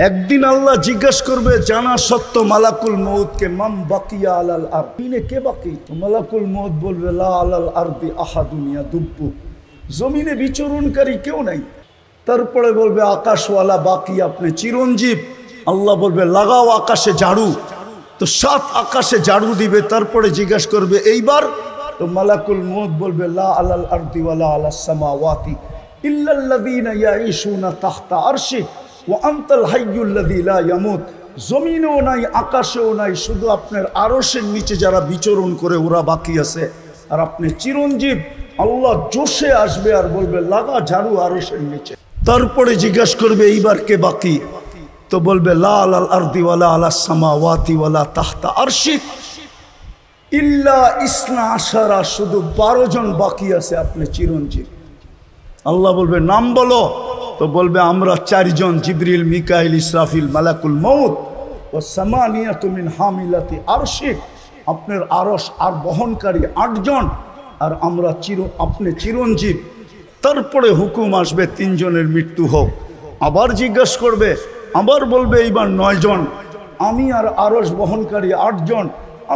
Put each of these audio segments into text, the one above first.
একদিন আল্লাহ জিজ্ঞাসা করবে জানা সত্য মালাকুল মউতকে, মাম বাকিয়া আলাল আরদিনে, কে বাকি? তো মালাকুল মউত বলবে লা আলাল আরদি আহাদুন ইয়াদুব্বু, জমিনে বিচরণকারী কেউ নাই। তারপরে বলবে আকাশওয়ালা বাকি, আপনি চিরঞ্জীব। আল্লাহ বলবে লাগাও আকাশে ঝাড়ু। তো 7 আকাশে ঝাড়ু দিবে। তারপরে জিজ্ঞাসা করবে এইবার? তো মালাকুল মউত বলবে লা আলাল আরদি ওয়ালা আলাস সামাওয়াতি ইল্লাল্লাযীনা ইয়াঈশুনা তাহতা আরশি ওয়া আনতাল হাইয়ুল্লাযী লা ইয়ামুত। জমিনেও নাই, আকাশেও নাই, শুধু আপনার আরশের নিচে যারা বিচরণ করে ওরা বাকি আছে। আর আপনি চিরঞ্জীব। আল্লাহ জোশে আসবে আর বলবে লাগা ঝাড়ু আরশের নিচে। তারপরে জিজ্ঞাসা করবে এইবার কে বাকি? তো বলবে লা আলাল আরদি ওয়ালা আলাস সামাওয়াতি ওয়ালা তাহতা আরশি ইল্লা ইসনা আশারা, শুধু 12 জন বাকি আছে, আপনি চিরঞ্জীব। আল্লাহ বলবে নাম বলো। তো বলবে আমরা 4 জন, জিবরিল, মিকাইল, ইসরাফিল, মালাকুল মউত ও সামানিয়াতু মিন হামিলাতি আরশি, আপনার আরশ আর বহনকারী 8 জন, আর আমরা আপনি চিরঞ্জীব। তারপরে হুকুম আসবে 3 জনের মৃত্যু হোক। আবার জিজ্ঞাসা করবে, আবার বলবে এইবার 9 জন, আমি আর আরশ বহনকারী 8 জন।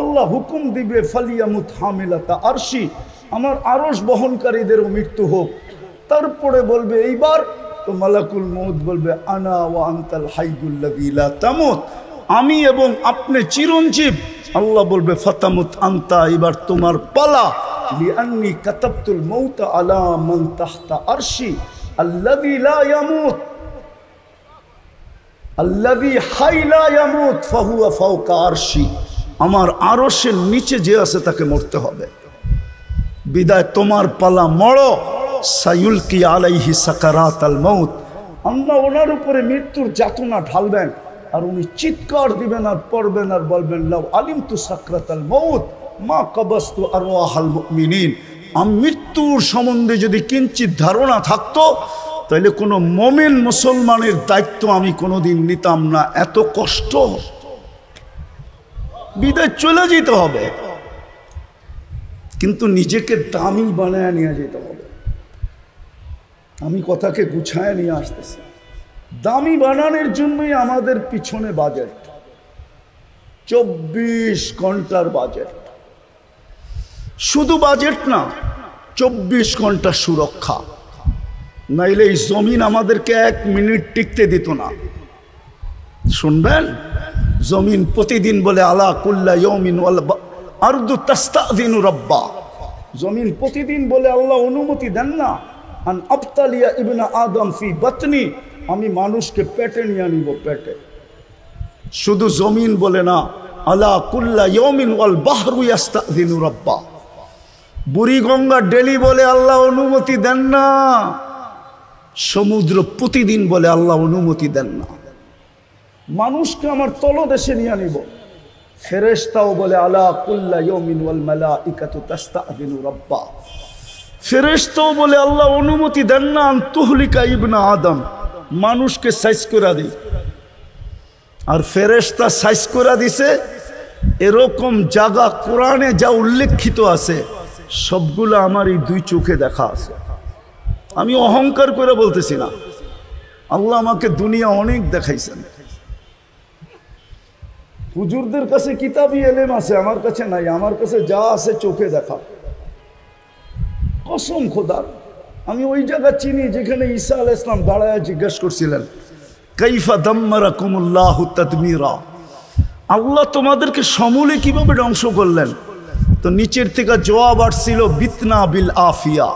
আল্লাহ হুকুম দিবে ফালিয়ামুত হামিলাতা আরশি, আমার আরশ বহনকারীদেরও মৃত্যু হোক। তারপরে বলবে এইবার? তো মালাকুল মউত বলবে আনা ওয়া আনতাল হাইয়ুল্লাযী লা তামুত, আমি এবং আপনি চিরঞ্জীব। আল্লাহ বলবে ফাতামুত আনতা, এবার তোমার পালা। লিআন্নী কাতাবতুল মাউতা আলা মান তাহতা আরশি আল্লাযী লা ইয়ামুত আল্লাযী হাই লা ইয়ামুত ফাহুয়া ফাওকা আরশি, আমার আরশের নিচে যে আছে তাকে মরতে হবে। বিদায় তোমার পালা, মরো। সায়ুলকি আলাইহি সাকারাতাল মাউত, আল্লাহ ওনার উপরে মৃত্যুর যাতনা ঢালবেন আর উনি চিৎকার দিবেন আর পড়বেন আর বলবেন লাউ আলিমতু সাকরাতাল মাউত মা কাবাস্তু আরওয়াহাল মুমিনিন, আমি মৃত্যুর সম্বন্ধে যদি কিঞ্চিত ধারণা থাকতো তাহলে কোনো মুমিন মুসলমানের দায়িত্ব আমি কোনোদিন নিতাম না। এত কষ্ট, বিদায় চলে যেতে হবে, কিন্তু নিজেকে দামি বানায় নিয়ে যেতে হবে। আমি কথাকে গুছায় নিয়ে আসতেছি। দামি বানানোর জন্যই আমাদের পিছনে বাজেট, 24 ঘন্টার বাজেট। শুধু বাজেট না, 24 ঘন্টা সুরক্ষা। নাইলে এই জমিন আমাদেরকে 1 মিনিট টিকতে দিত না। শুনবেন, জমিন প্রতিদিন বলে আলা কুল্লা ইয়াউমিন ওয়াল আরদু তাস্তাযিনু রাব্বা, জমিন প্রতিদিন বলে আল্লাহ অনুমতি দেন না আন আবতালিয়া ইবনা আদম ফি বাতনি, আমি মানুষকে পেটে নিয়ে নিব, পেটে। শুধু জমিন বলে না, আলা কুল্লা ইয়াউমিন ওয়াল বাহরু ইয়াস্তাযিনু রাব্বা, বুড়িগঙ্গা ডেলি বলে আল্লাহ অনুমতি দেন না, সমুদ্র প্রতিদিন বলে আল্লাহ অনুমতি দেন না। মানুষকে আমার তলদেশে নিয়ে নিব, ফেরেশতাও বলে আলা কুল্লা ইয়াউমিন ওয়াল মালাইকাতু তাস্তাযিনু রাব্বা, ফেরেশতাও বলে আল্লাহ অনুমতি দেন না আন তুহলিকা ইবনা আদম, মানুষকে সাইজ করে দিই। আর ফেরেশতা সাইজ করে দিছে এরকম জায়গা কোরআনে যা উল্লেখিত আছে সবগুলো আমার এই 2 চোখে দেখা আছে। আমি অহংকার করে বলতেছি না, আল্লাহ আমাকে দুনিয়া অনেক দেখাইছেন। হুজুরদের কাছে কিতাবি এলেম আছে, আমার কাছে নাই। আমার কাছে যা আছে চোখে দেখা। কসম খোদার, আমি ওই জায়গা চিনি যেখানে ঈসা আলাইহিস সালাম দাঁড়ায় জিজ্ঞেস করছিলেন কাইফা দাম্মারাকুমুল্লাহু তাদমিরা, আল্লাহ তোমাদেরকে সমূলে কিভাবে ধ্বংস করলেন? তো নিচের থেকে জবাব আসছিল বিতনা বিল আফিয়া,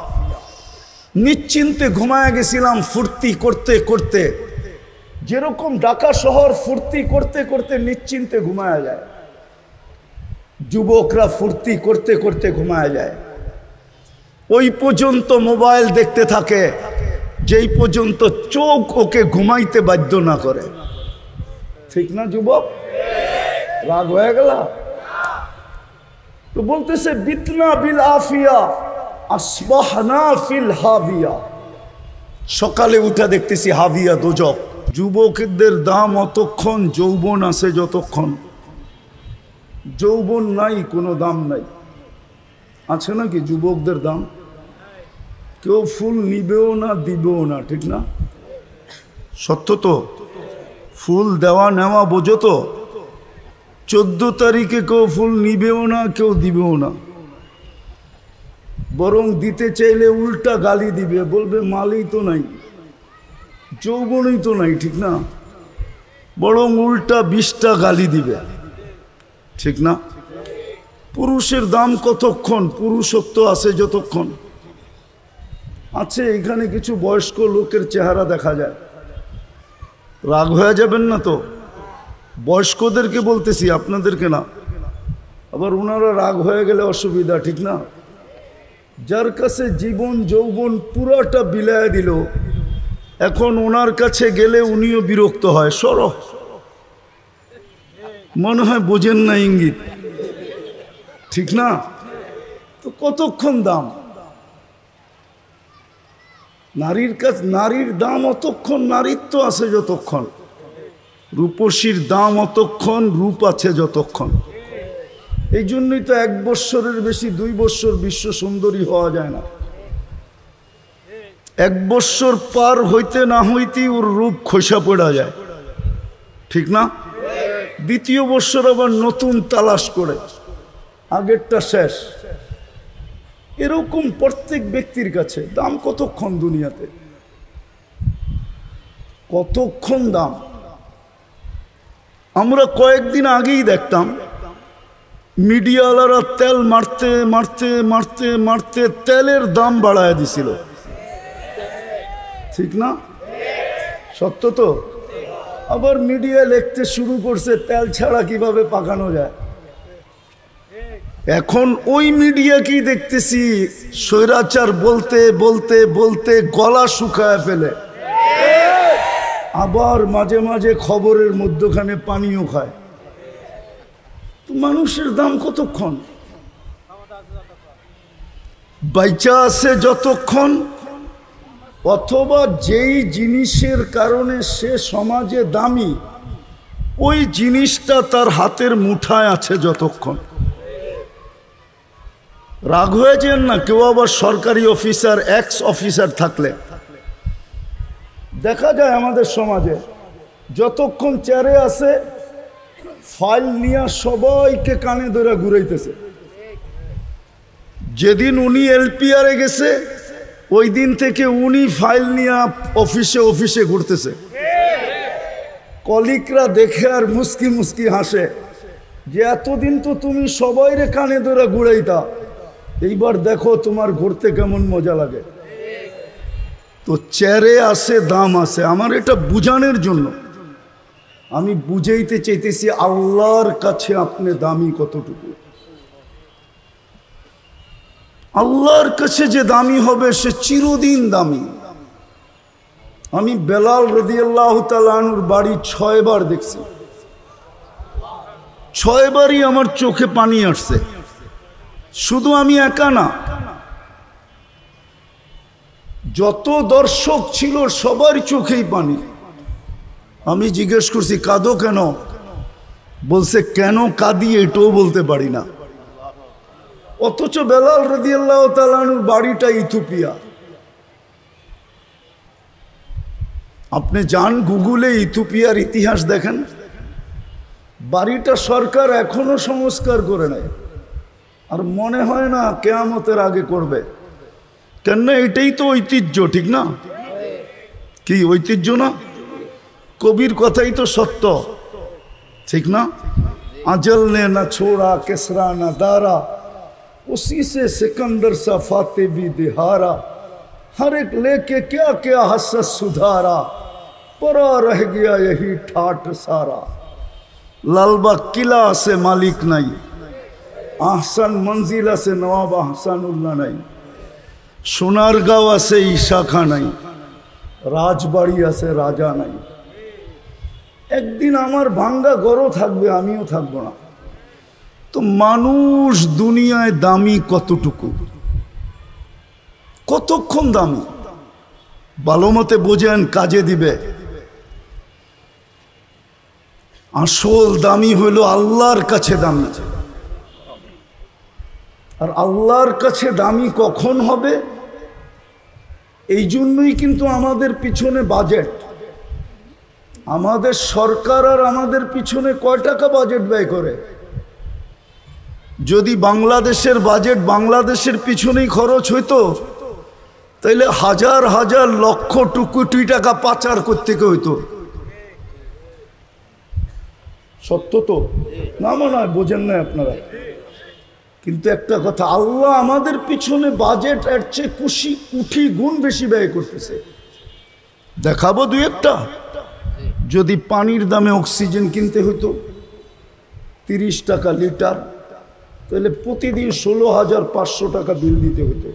নিশ্চিন্তে ঘুমায় গেছিলাম ফুর্তি করতে করতে। যেরকম ঢাকা শহর ফুর্তি করতে করতে নিশ্চিন্তে ঘুমায় যায়, যুবকরা ফুর্তি করতে করতে ঘুমায় যায়। ওই পর্যন্ত মোবাইল দেখতে থাকে যেই পর্যন্ত চোখ ওকে ঘুমাইতে বাধ্য না করে। ঠিক না যুবক? রাগ হয়ে গেল? তো বলতেছে বিতনা বিল আফিয়া আসবাহনা ফিল হাবিয়া, সকালে উঠে দেখতেছি হাবিয়া দোজক। যুবকদের দাম অতক্ষণ যৌবন আছে যতক্ষণ, যৌবন নাই কোনো দাম নাই। আছে নাকি যুবকদের দাম? কেউ ফুল নিবেও না, দিবেও না, ঠিক না? সত্য তো? ফুল দেওয়া নেওয়া বোঝো তো? 14 তারিখে কেউ ফুল নিবেও না, কেউ দিবেও না, বরং দিতে চাইলে উল্টা গালি দিবে, বলবে মালই তো নাই, যৌবনই তো নাই, ঠিক না? বরং উল্টা 20টা গালি দিবে, ঠিক না? পুরুষের দাম কতক্ষণ? পুরুষত্ব আছে যতক্ষণ আছে। এখানে কিছু বয়স্ক লোকের চেহারা দেখা যায়, রাগ হয়ে যাবেন না তো? বয়স্কদেরকে বলতেছি, আপনাদেরকে না। আবার ওনারা রাগ হয়ে গেলে অসুবিধা, ঠিক না? যার কাছে জীবন যৌবন পুরাটা বিলায় দিল, এখন ওনার কাছে গেলে উনিও বিরক্ত হয়, সর, মনে হয় বোঝেন না ইঙ্গিত, ঠিক না? তো কতক্ষণ দাম নারীর কাছে? নারীর দাম অতক্ষণ নারীত্ব আছে যতক্ষণ, রূপসীর দাম অতক্ষণ রূপ আছে যতক্ষণ। এই জন্যই তো 1 বৎসরের বেশি 2 বৎসর বিশ্ব সুন্দরী হওয়া যায় না। 1 বৎসর পার হইতে না হইতেই ওর রূপ খসা পড়া যায়, ঠিক না? 2য় বৎসর আবার নতুন তালাশ করে, আগেরটা শেষ। এরকম প্রত্যেক ব্যক্তির কাছে দাম কতক্ষণ দুনিয়াতে? কতক্ষণ দাম? আমরা কয়েকদিন আগেই দেখতাম মিডিয়াওয়ালারা তেল মারতে মারতে মারতে মারতে তেলের দাম বাড়ায় দিছিল, ঠিক না? সত্য তো? আবার মিডিয়া লিখতে শুরু করছে তেল ছাড়া কিভাবে পাকানো যায়। এখন ওই মিডিয়াকেই দেখতেছি স্বৈরাচার বলতে বলতে বলতে গলা শুকায় ফেলে, আবার মাঝে মাঝে খবরের মধ্যখানে পানিও খায়। তো মানুষের দাম কতক্ষণ? বাইচা আছে যতক্ষণ, অথবা যেই জিনিসের কারণে সে সমাজে দামি, ওই জিনিসটা তার হাতের মুঠায় আছে যতক্ষণ। রাগ হয়ে যান না। কেউ আবার সরকারি অফিসার, এক্স অফিসার থাকলে দেখা যায় আমাদের সমাজে, যতক্ষণ চেয়ারে আছে ফাইল নিয়ে সবাইকে কানে ধরে ঘুরাইতেছে। যেদিন উনি এলপিআরে গেছে ওই দিন থেকে উনি ফাইল নিয়ে অফিসে অফিসে ঘুরতেছে। কলিগরা দেখে আর মুস্কি মুস্কি হাসে যে এতদিন তো তুমি সবাইরে কানে ধরে ঘুরাইতা, এইবার দেখো তোমার ঘুরতে কেমন মজা লাগে। তো চেয়ারে আছে দাম আছে। আমার এটা বুঝানোর জন্য আমি বুঝাইতে চাইতেছি আল্লাহর কাছে আপনি দামি কতটুকু। আল্লাহর কাছে যে দামি হবে সে চিরদিন দামি। আমি বেলাল রাদিয়াল্লাহু তাআলা আনহুর বাড়ি 6 বার দেখছি, 6 বারই আমার চোখে পানি আসছে। শুধু আমি একা না, যত দর্শক ছিল সবার চোখেই পানি। আমি জিজ্ঞেস করছি কাঁদো কেন? বলছে কেন কাঁদি এটাও বলতে পারি না। অথচ বেলাল রাদিয়াল্লাহু তাআলা আনহুর বাড়িটা ইথিওপিয়া। আপনি যান গুগলে ইথিওপিয়ার ইতিহাস দেখেন, বাড়িটা সরকার এখনো সংস্কার করে নাই, আর মনে হয় না কিয়ামতের আগে করবে। কেন? এটাই তো ঐতিহ্য, ঠিক না? কি ঐতিহ্য না? কবির কথাই তো সত্য, ঠিক না? আজল নে না ছোড়া কেসরা না দারা, उसी से सिकंदर सा फाते भी दिहारा, हर एक लेके क्या क्या हसस सुधारा, परा रह गया यही ठाट सारा। लालबाग किला से मालिक नहीं, आहसन मंजिला से नवाब आहसानुल्लाह नहीं, সোনারগাঁও আছে ঈশাখা নাই, রাজবাড়ি আছে রাজা নাই। একদিন আমার ভাঙ্গা ঘরও থাকবে, আমিও থাকবো না। তো মানুষ দুনিয়ায় দামি কতটুকু, কতক্ষণ দামি? ভালো মতে বোঝেন, কাজে দিবে। আসল দামি হইল আল্লাহর কাছে দামি। আর আল্লাহর কাছে দামি কখন হবে? এই জন্যই কিন্তু আমাদের পিছনে বাজেট। আমাদের সরকার আর আমাদের পিছনে কয় টাকা বাজেট ব্যয় করে? যদি বাংলাদেশের বাজেট বাংলাদেশের পিছনেই খরচ হইতো তাইলে হাজার হাজার লক্ষ কোটি টাকা পাচার করতে হইতো। সত্য তো না? মনে হয় বোঝেন না আপনারা। কিন্তু একটা কথা, আল্লাহ আমাদের পিছনে বাজেট এর চেয়ে কোটি গুণ বেশি ব্যয় করতেছে। দেখাবো দুই একটা। যদি পানির দামে অক্সিজেন কিনতে হইতো 30 টাকা লিটার, তাহলে প্রতিদিন 16,500 টাকা বিল দিতে হতো।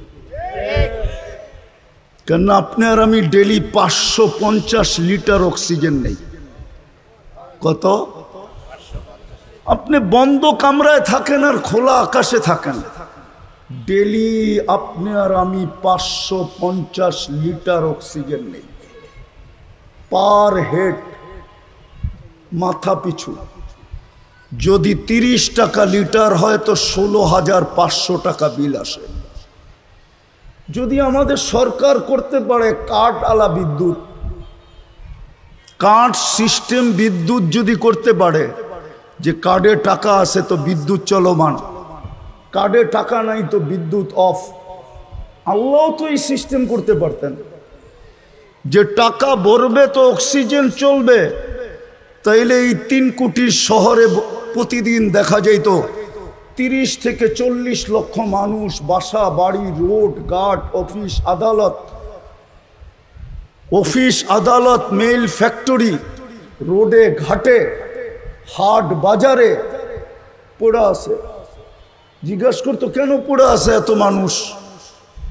কেন আপনি আর আমি ডেলি 550 লিটার অক্সিজেন নেই। কত? আপনি বন্ধ কামরায় থাকেন আর খোলা আকাশে থাকেন, ডেলি আপনি আর আমি 550 লিটার অক্সিজেন নেই পার হেড, মাথা পিছু। যদি 30 টাকা লিটার হয় তো 16,500 টাকা বিল আসে। যদি আমাদের সরকার করতে পারে কার্ড আলা বিদ্যুৎ, কার্ড সিস্টেম বিদ্যুৎ যদি করতে পারে, যে কার্ডে টাকা আছে তো বিদ্যুৎ চলমান, কার্ডে টাকা নাই তো বিদ্যুৎ অফ। আল্লাহ তো এই সিস্টেম করতে পারতেন যে টাকা ভরবে তো অক্সিজেন চলবে। তাইলে এই 3 কোটির শহরে প্রতিদিন দেখা যেত 30 থেকে 40 লক্ষ মানুষ, বাসা বাড়ি, রোড ঘাট, অফিস আদালত, মেইল ফ্যাক্টরি, রোডে ঘাটে, হাট বাজারে পড়ে আছে। জিজ্ঞাসা করতো কেন পড়ে আছে এত মানুষ?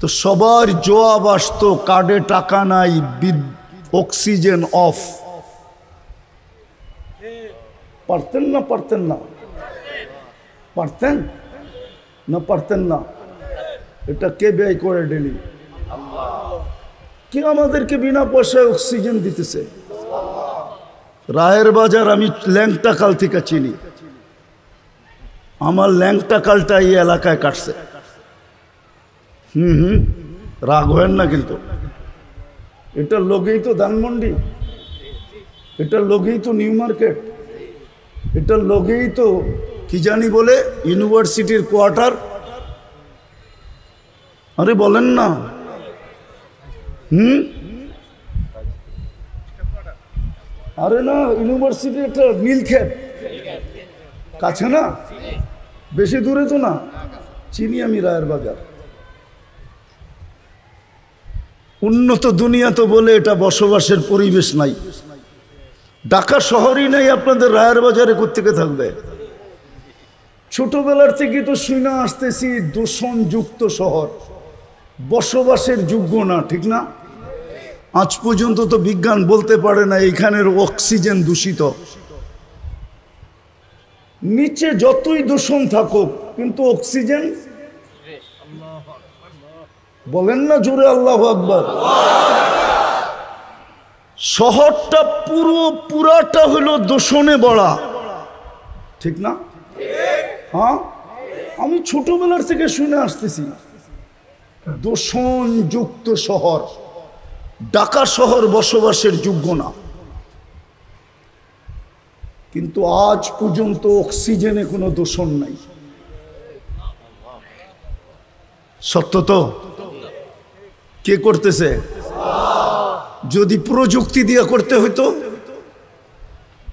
তো সবার জবাব আসতো কার্ডে টাকা নাই, অক্সিজেন অফ। পারতেন না? পারতেন না? পারতেন না? পারতেন না? এটা কে ব্যয় করে ডেলি? কে আমাদেরকে বিনা পয়সায় অক্সিজেন দিতেছে? রায়ের বাজার আমি ল্যাংটা কাল থেকে চিনি। আমার ল্যাংটা কালটা এই এলাকায় কাটছে। রাগ হয় না কিন্তু। এটার লগেই তো ধানমন্ডি, এটার লগেই তো নিউ মার্কেট, এটার লগেই তো কি জানি বলে ইউনিভার্সিটির কোয়ার্টার। আরে বলেন না। আরে না, ইউনিভার্সিটি একটা নীলক্ষেত কাছে না, বেশি দূরে তো না, চিনি আমি রায়ের বাজার। উন্নত দুনিয়া তো বলে এটা বসবাসের পরিবেশ নাই। ঢাকা শহরই নাই, আপনাদের রায়ের বাজারে কোত্থেকে থাকবে? ছোটবেলার থেকে তো শুনে আসতেছি দূষণযুক্ত শহর, বসবাসের যোগ্য না, ঠিক না? আজ পর্যন্ত তো বিজ্ঞান বলতে পারে না এখানের অক্সিজেন দূষিত। নিচে যতই দূষণ থাকুক কিন্তু অক্সিজেন, বলেন না জোরে আল্লাহু আকবার। শহরটা পুরাটা হলো দূষণে ভরা, ঠিক না? হ্যাঁ, আমি ছোটবেলার থেকে শুনে আসতেছি দূষণযুক্ত শহর। ঢাকা শহর বসবাসের যোগ্য না, কিন্তু আজ পর্যন্ত অক্সিজেনে কোনো দূষণ নাই। সত্য তো? কে করতেছে? যদি প্রযুক্তি দিয়ে করতে হইতো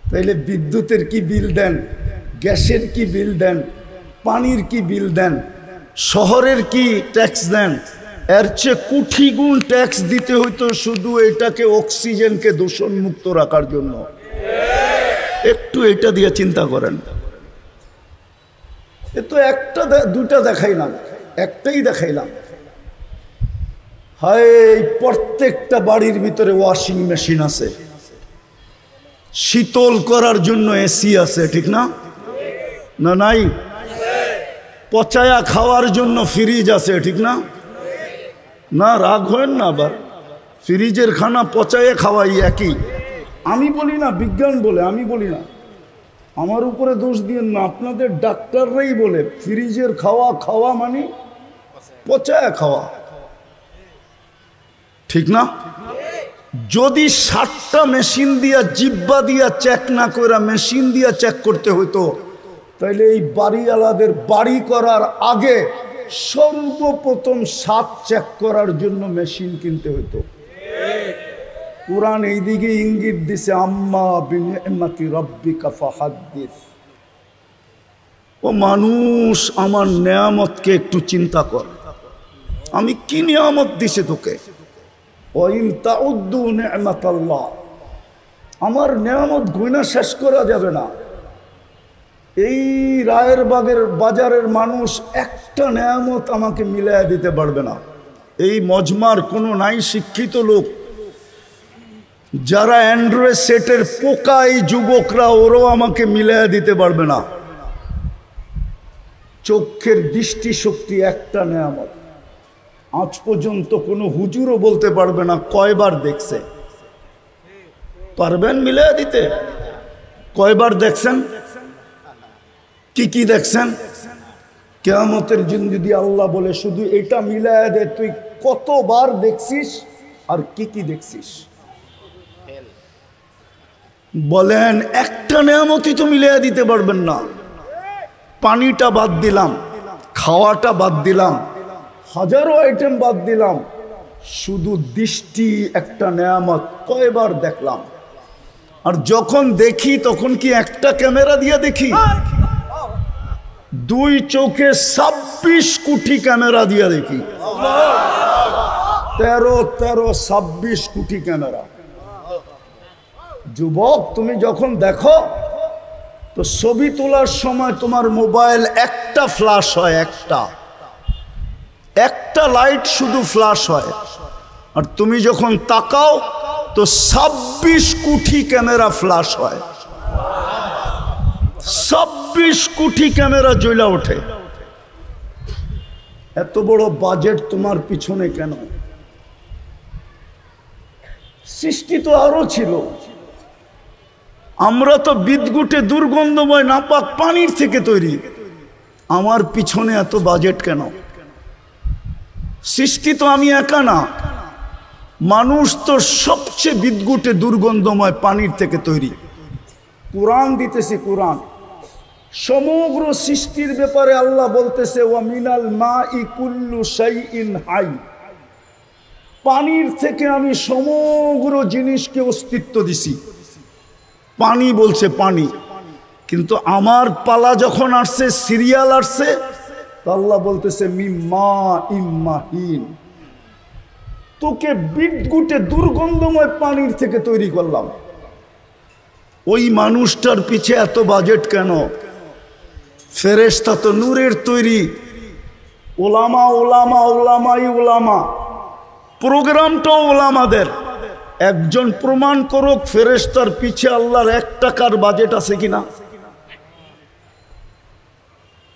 তাইলে বিদ্যুতের কি বিল দেন, গ্যাসের কি বিল দেন, পানির কি বিল দেন, শহরের কি ট্যাক্স দেন, এর চেয়ে কোটি গুণ ট্যাক্স দিতে হইতো শুধু এটাকে অক্সিজেনকে দূষণ মুক্ত রাখার জন্য। একটু এটা দিয়ে চিন্তা করেন। এ তো একটা দুটা দেখাইলাম, একটাই দেখাইলাম। হায়, প্রত্যেকটা বাড়ির ভিতরে ওয়াশিং মেশিন আছে, শীতল করার জন্য এসি আছে, ঠিক না? না নাই? পচায়া খাওয়ার জন্য ফ্রিজ আছে, ঠিক না? না, রাগ হয় না আবার। ফ্রিজের খানা পচায়া খাওয়াই একই। আমি বলি না, বিজ্ঞান বলে, আমি বলি না। আমার উপরে দোষ দিয়েন না, আপনাদের ডাক্তাররাই বলে ফ্রিজের খাওয়া মানে পচায়া খাওয়া, ঠিক না? যদি 60টা মেশিন দিয়া জিব্বা দিয়া চেক না করে মেশিন দিয়া চেক করতে হতো, তাহলে এই বাড়িওয়ালাদের বাড়ি করার আগে সর্বপ্রথম 7 চেক করার জন্য মেশিন কিনতে হতো। কুরআন এইদিকে ইঙ্গিত দিছে, আম্মা বিনিআমাতি রাব্বিকা ফাহাদ্দিস। ও মানুষ, আমার নেয়ামতকে একটু চিন্তা কর, আমি কি নিয়ামত দিছে তোকে। ওয়াইন তাউদ্দু নি'মাতাল্লাহ, আমার নেয়ামত গুণা শেষ করা যাবে না। এই রায়ের বাগের বাজারের মানুষ একটা নেয়ামত আমাকে মিলাইয়া দিতে পারবে না। এই মজমার কোনো নাই শিক্ষিত লোক যারা অ্যান্ড্রয়েড সেটের পোকা, এই যুবকরা, ওরাও আমাকে মিলাইয়া দিতে পারবে না। চোখের দৃষ্টিশক্তি একটা নেয়ামত, আজ পর্যন্ত কোনো হুজুরও বলতে পারবে না কয়বার দেখছে। পারবেন মিলাইয়া দিতে? কয়বার দেখছেন? কি কি দেখছেন? কিয়ামতের দিন যদি আল্লাহ বলে শুধু এটা মিলাইয়া দে, তুই কতবার দেখছিস আর কি কি দেখছিস? বলেন, একটা নেয়ামতই তো মিলাইয়া দিতে পারবেন না। পানিটা বাদ দিলাম, খাওয়াটা বাদ দিলাম, হাজারো আইটেম বাদ দিলাম, শুধু দৃষ্টি একটা নেয়ামত, কয়বার দেখলাম? আর যখন দেখি তখন কি একটা ক্যামেরা দিয়ে দেখি? 2 চোখে 26 কোটি ক্যামেরা দিয়ে দেখি। 26 কোটি ক্যামেরা। যুবক, তুমি যখন দেখো তো ছবি তোলার সময় তোমার মোবাইল একটা ফ্ল্যাশ হয়, একটা লাইট শুধু ফ্ল্যাশ হয়। আর তুমি যখন তাকাও তো 26 কোটি ক্যামেরা ফ্ল্যাশ হয়, 26 কোটি ক্যামেরা জ্বলা ওঠে। এত বড় বাজেট তোমার পিছনে কেন? সৃষ্টি তো আরো ছিল। আমরা তো বিদঘুটে দুর্গন্ধময় নাপাক পানির থেকে তৈরি, আমার পিছনে এত বাজেট কেন? সৃষ্টি তো আমি একা না, মানুষ তো সবচেয়ে বিদঘুটে দুর্গন্ধময় পানির থেকে তৈরি। কুরআন দিতেছি, কুরআন সমগ্র সৃষ্টির ব্যাপারে আল্লাহ বলতেছে, ওয়া মিনাল মাই কুল্লু শাইইন হাই, পানির থেকে আমি সমগ্র জিনিসকে অস্তিত্ব দিছি। পানি বলছে পানি, কিন্তু আমার পালা যখন আসছে, সিরিয়াল আসছে, তো আল্লাহ বলতেছে মিম্মা ইম্মাহিন, তোকে বিদঘুটে দুর্গন্ধময় পানির থেকে তৈরি করলাম। ওই মানুষটার পিছে এত বাজেট কেন? ফেরেশতা তো নূরের তৈরি, ওলামা ওলামা ওলামাই ওলামা, প্রোগ্রামটাও ওলামাদের। একজন প্রমাণ করুক ফেরেশতার পিছে আল্লাহর 1 টাকার বাজেট আছে কিনা?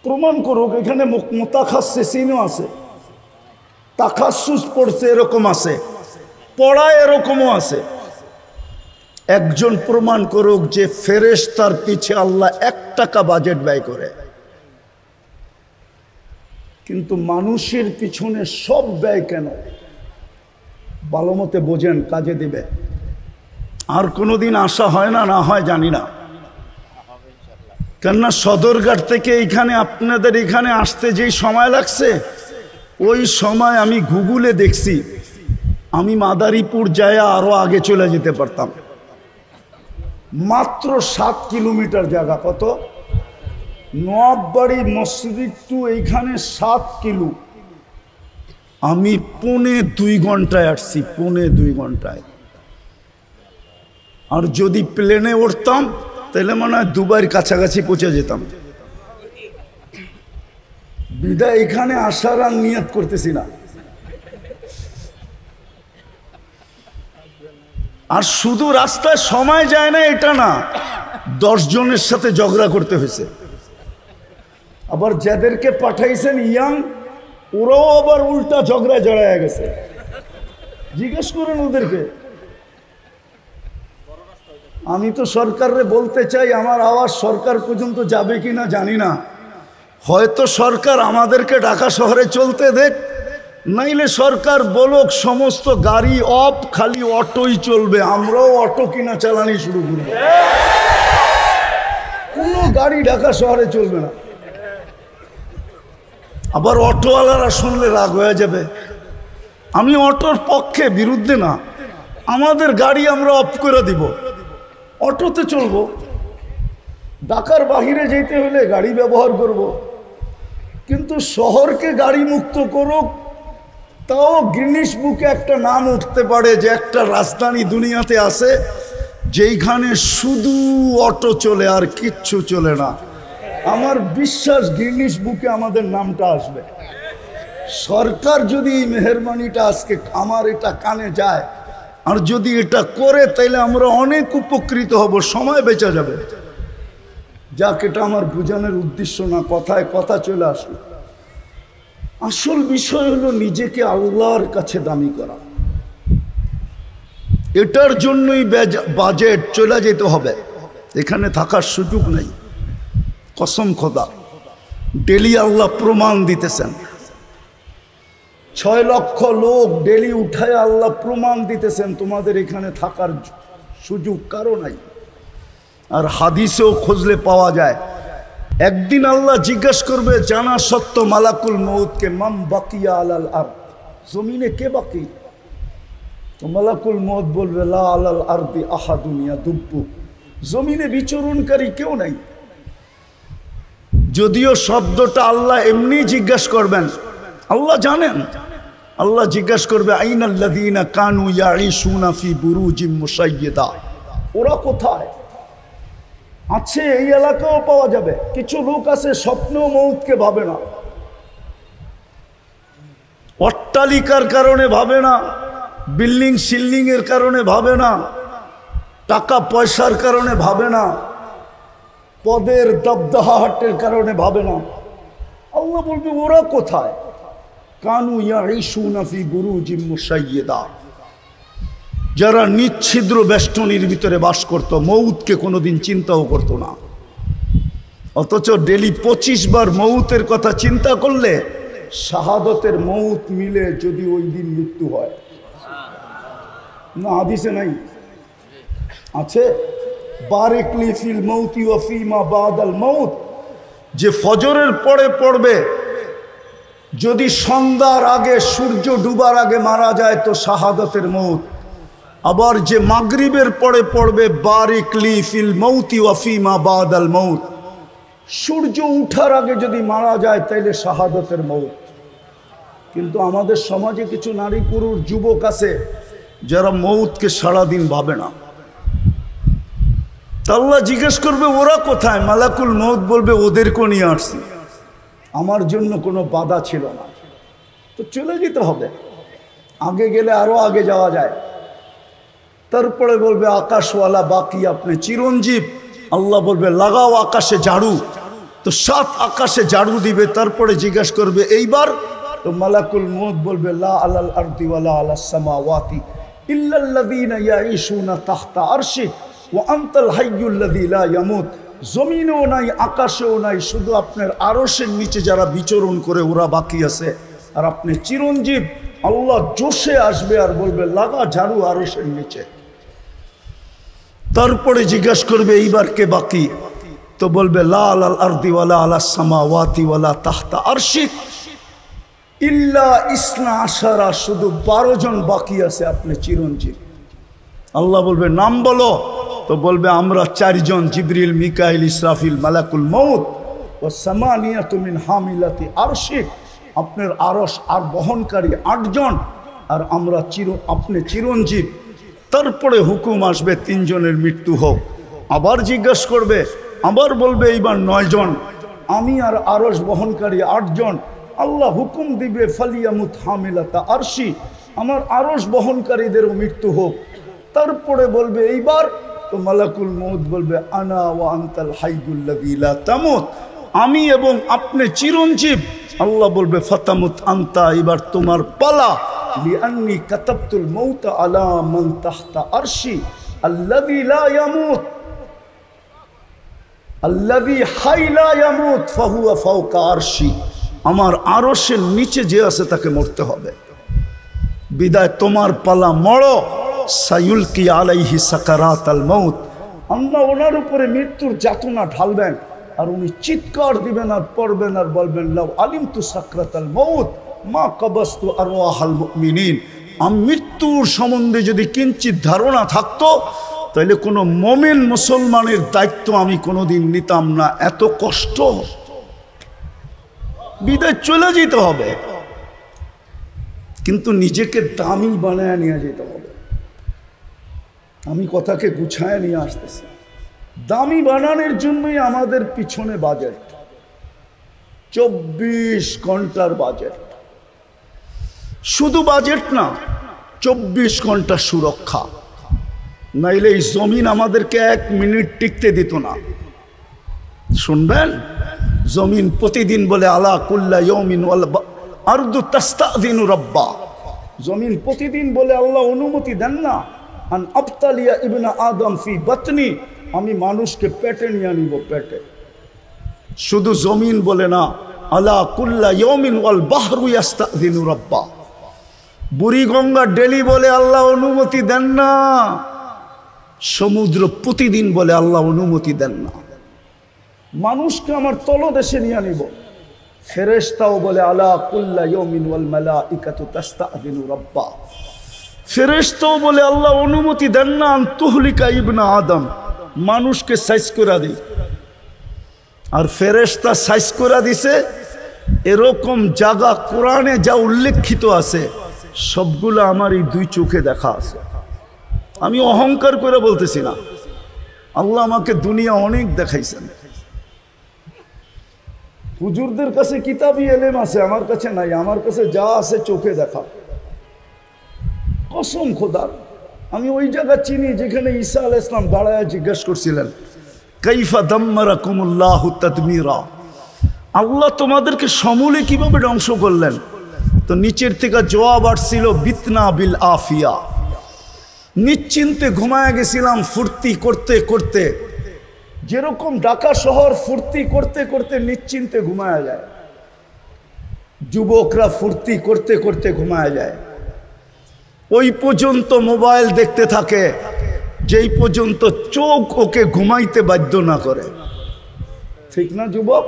প্রমাণ করুক। এখানে মুতাখাসসিসিনও আছে, তাখাসসুস পড়ছে এরকম আছে, পড়ায় এরকমও আছে। একজন প্রমাণ করুক যে ফেরেশতার পিছে আল্লাহ 1 টাকা বাজেট ব্যয় করে। কিন্তু মানুষের পিছনে সব ব্যয় কেন? ভালো মতে বোঝেন, কাজে দিবে। আর কোনোদিন আসা হয় না, না হয় জানি না। কেননা সদরঘাট থেকে এইখানে আপনাদের এখানে আসতে যেই সময় লাগছে, ওই সময় আমি গুগলে দেখছি আমি মাদারীপুর যায় আরো আগে চলে যেতে পারতাম। মাত্র 7 কিলোমিটার জায়গা। কত? নবাববাড়ি মসজিদ টু এইখানে 7 কিলো। আমি 2.25 ঘন্টায় আসছি, 2.25 ঘন্টায়। আর যদি প্লেনে উঠতাম তাহলে মনে হয় দুবাইয়ের কাছাকাছি পৌঁছে যেতাম। বিদায় এখানে আসার আর নিয়ত করতেছি না। আর শুধু রাস্তায় সময় যায় না এটা না, 10 জনের সাথে ঝগড়া করতে হয়েছে। আবার যাদেরকে পাঠাইছেন ইয়াং, ওরাও আবার উল্টা ঝগড়ায় জড়ায় গেছে। জিজ্ঞেস করেন ওদেরকে। আমি তো সরকারে বলতে চাই, আমার আওয়াজ সরকার পর্যন্ত যাবে কিনা জানি না। হয়তো সরকার আমাদেরকে ঢাকা শহরে চলতে দেখ, নাইলে সরকার বলক সমস্ত গাড়ি অফ, খালি অটোই চলবে, আমরাও অটো কিনা চালানি শুরু করব। কোনো গাড়ি ঢাকা শহরে চলবে না। আবার অটোওয়ালারা শুনলে রাগ হয়ে যাবে। আমি অটোর পক্ষে, বিরুদ্ধে না। আমাদের গাড়ি আমরা অফ করে দিব, অটোতে চলবো। ঢাকার বাহিরে যেতে হলে গাড়ি ব্যবহার করব। কিন্তু শহরকে গাড়ি মুক্ত করুক, তাও গিনিস বুকে একটা নাম উঠতে পারে যে একটা রাজধানী দুনিয়াতে আছে যেইখানে শুধু অটো চলে আর কিচ্ছু চলে না। আমার বিশ্বাস গিনিস বুকে আমাদের নামটা আসবে। সরকার যদি এই মেহেরবানিটা আজকে আমার এটা কানে যায় আর যদি এটা করে, তাইলে আমরা অনেক উপকৃত হব, সময় বেঁচে যাবে। যাক, এটা আমার বোঝানোর উদ্দেশ্য না, কথায় কথা চলে আসলো। আসল বিষয় হলো নিজেকে আল্লাহর কাছে দামি করা। এটার জন্যই বাজেট চলে যেতে হবে, এখানে থাকার সুযোগ নেই। কসম খোদা, ডেলি আল্লাহ প্রমাণ দিতেছেন। 6 লক্ষ লোক ডেলি উঠায় আল্লাহ প্রমাণ দিতেছেন তোমাদের এখানে থাকার সুযোগ কারো নাই। আর হাদিসেও খুঁজলে পাওয়া যায়, একদিন আল্লাহ জিজ্ঞাসা করবে জানা সত্য মালাকুল মউতকে, মাম বাকিয়া আলাল আরদ, জমিনে কে বাকি? তো মালাকুল মউত বলবে লা আলাল আরদি আহাদুন ইয়াদুব্বু, জমিনে বিচরণকারী কেউ নাই। যদিও শব্দটা আল্লাহ এমনি জিজ্ঞাসা করবেন, আল্লাহ জানেন। আল্লাহ জিজ্ঞাসা করবে আইনাল্লাযীনা কানু ইয়াঈশুনা ফি বুরুজিম মুশাইয়্যিদা, ওরা কোথায় আছে? এই এলাকাও পাওয়া যাবে। কিছু লোক আছে স্বপ্নেও মউতকে ভাবে না, অট্টালিকার কারণে ভাবে না, বিল্ডিং সিল্ডিং এর কারণে ভাবে না, টাকা পয়সার কারণে ভাবে না, পদের দবদহাটের কারণে ভাবে না। আল্লাহ বলবে ওরা কোথায়? কানু ইয়াঈশুনা ফি বুরুজিম মুশাইয়্যিদা, যারা নিচ্ছিদ্র বেষ্টনীর ভিতরে বাস করত, মউতকে কোনোদিন চিন্তাও করতো না। অথচ ডেলি 25 বার মউতের কথা চিন্তা করলে শাহাদতের মউত মিলে যদি ওই দিন মৃত্যু হয় না, হাদিসে নাই? আছে বারিক লি ফিল মউতি ওয়া ফিমা বাদাল মউত, যে ফজরের পরে পড়বে, যদি সন্ধ্যার আগে সূর্য ডুবার আগে মারা যায় তো শাহাদতের মউত। আবার যে মাগরিবের পরে পড়বে বারিক লি ফিল মউতি ওয়া ফিমা বাদাল মউত, সূর্য উঠার আগে যদি মারা যায় তাইলে শাহাদতের মউত। কিন্তু আমাদের সমাজে কিছু নারী পুরুষ যুবক আছে যারা মউতকে সারাদিন ভাবে না। আল্লাহ জিজ্ঞেস করবে ওরা কোথায়? মালাকুল মউত বলবে ওদেরকে নিয়ে আসছি, আমার জন্য কোনো বাধা ছিল না। তো চলে যেতে হবে, আগে গেলে আরো আগে যাওয়া যায়। তারপরে বলবে আকাশওয়ালা বাকি, আপনি চিরঞ্জীব। আল্লাহ বলবে লাগাও আকাশে ঝাড়ু, তো 7 আকাশে ঝাড়ু দিবে। তারপরে জিজ্ঞাসা করবে এইবার, তো মালাকুল মউত বলবে লা আলাল আরদি ওয়ালা আলাস সামাওয়াতি ইল্লাল্লাযীনা ইয়াঈশুনা তাহতা আরশি ওয়া আনতাল হাইয়ুল্লাযী লা ইয়ামুত, জমিনেও নাই আকাশেও নাই, শুধু আপনার আরশের নিচে যারা বিচরণ করে ওরা বাকি আছে, আর আপনি চিরঞ্জীব। আল্লাহ জোশে আসবে আর বলবে লাগা ঝাড়ু আরশের নিচে। তারপরে জিজ্ঞাসা করবে এইবার কে বাকি? তো বলবে লা আলাল আরদি ওয়ালা আলাস সামাওয়াতি ওয়ালা তাহতা আরশি ইল্লা ইসনা আশারা, শুধু 12 জন বাকি আছে, আপনি চিরঞ্জীব। আল্লাহ বলবে নাম বলো, তো বলবে আমরা 4 জন, জিবরিল, মিকাইল, ইসরাফিল, মালাকুল মউত ও সামানিয়াতু মিন হামিলাতি আরশি, আপনার আরশ আর বহনকারী 8 জন, আর আমরা আপনি চিরঞ্জীব। তারপরে হুকুম আসবে 3 জনের মৃত্যু হোক। আবার জিজ্ঞাসা করবে, আবার বলবে এইবার 9 জন, আমি আর আরশ বহনকারী 8 জন। আল্লাহ হুকুম দিবে ফালিয়ামুত হামিলাতা আরশি, আমার আরশ বহনকারীদেরও মৃত্যু হোক। তারপরে বলবে এইবার, তো মালাকুল মউত বলবে আনা ওয়া আনতাল হাইয়ুল্লাযী লা তামুত, আমি এবং আপনি চিরঞ্জীব। আল্লাহ বলবে ফাতামুত আনতা, এবার তোমার পালা। লিআন্নী কাতাবতুল মাউতা আলা মান তাহতা আরশি আল্লাযী লা ইয়ামুত আল্লাযী হাই লা ইয়ামুত ফাহুয়া ফাওকা আরশি, আমার আরশের নিচে যে আছে তাকে মরতে হবে। বিদায় তোমার পালা, মরো। সায়ুলকি আলাইহি সাকারাতাল মাউত, আল্লাহ ওনার উপরে মৃত্যুর যাতনা ঢালবেন, আর উনি চিৎকার দিবেন আর পড়বেন আর বলবেন, লাউ আলিমতু সাকরাতাল মাউত মা কবাস্তু আরওয়াহাল মুমিনিন। মৃত্যুর সম্বন্ধে যদি কিঞ্চিত ধারণা থাকতো তাহলে কোনো মোমেন মুসলমানের দায়িত্ব আমি কোনোদিন নিতাম না। এত কষ্ট, বিদায় চলে যেতে হবে, কিন্তু নিজেকে দামি বানায় নিয়ে যেতে হবে। আমি কথাকে গুছায় নিয়ে আসতেছি। দামি বানানোর জন্যই আমাদের পিছনে বাজেট, 24 ঘন্টার বাজেট। শুধু বাজেট না, 24 ঘন্টা সুরক্ষা। নাইলে এই জমিন আমাদেরকে 1 মিনিট টিকতে দিত না। শুনবেন, জমিন প্রতিদিন বলে আলা কুল্লা ইয়াউমিন ওয়াল আরদু তাস্তাযিনু রাব্বা। জমিন প্রতিদিন বলে আল্লাহ অনুমতি দেন না, আন আবতালিয়া ইবনা আদম ফি বাতনি, আমি মানুষকে পেটে নিয়ে নিব, পেটে। শুধু জমিন বলে না, আলা কুল্লা ইয়াউমিন ওয়াল বাহরু ইয়াস্তাযিনু রাব্বা। বুড়িগঙ্গা ডেলি বলে আল্লাহ অনুমতি দেন না, সমুদ্র প্রতিদিন বলে আল্লাহ অনুমতি দেন না। মানুষকে আমার তলদেশে নিয়ে নিব, ফেরেশতাও বলে আলা কুল্লা ইয়াউমিন ওয়াল মালাইকাতু তাস্তাযিনু রাব্বা। ফেরেশতাও বলে আল্লাহ অনুমতি দেন না আন তুহলিকা ইবনা আদম, মানুষকে সাইজ করে দিই। আর ফেরেশতা সাইজ করে দিছে এরকম জায়গা কোরআনে যা উল্লেখিত আছে সবগুলো আমার এই 2 চোখে দেখা আছে। আমি অহংকার করে বলতেছি না, আল্লাহ আমাকে দুনিয়া অনেক দেখাইছেন। হুজুরদের কাছে কিতাবি এলেম আছে, আমার কাছে নাই। আমার কাছে যা আছে চোখে দেখা। কসম খোদার, আমি ওই জায়গা চিনি যেখানে ঈসা আলাইহিস সালাম দাঁড়ায় জিজ্ঞেস করছিলেন, কাইফা দাম্মারাকুমুল্লাহু তাদমিরা, আল্লাহ তোমাদেরকে সমূলে কিভাবে ধ্বংস করলেন? তো নিচের থেকে জবাব আসছিল, বিতনা বিল আফিয়া, নিশ্চিন্তে ঘুমায় গেছিলাম ফুর্তি করতে করতে। যেরকম ঢাকা শহর ফুর্তি করতে করতে নিশ্চিন্তে ঘুমায়া যায়, যুবকরা ফুর্তি করতে করতে ঘুমায়া যায়। ওই পর্যন্ত মোবাইল দেখতে থাকে যেই পর্যন্ত চোখ ওকে ঘুমাইতে বাধ্য না করে। ঠিক না যুবক?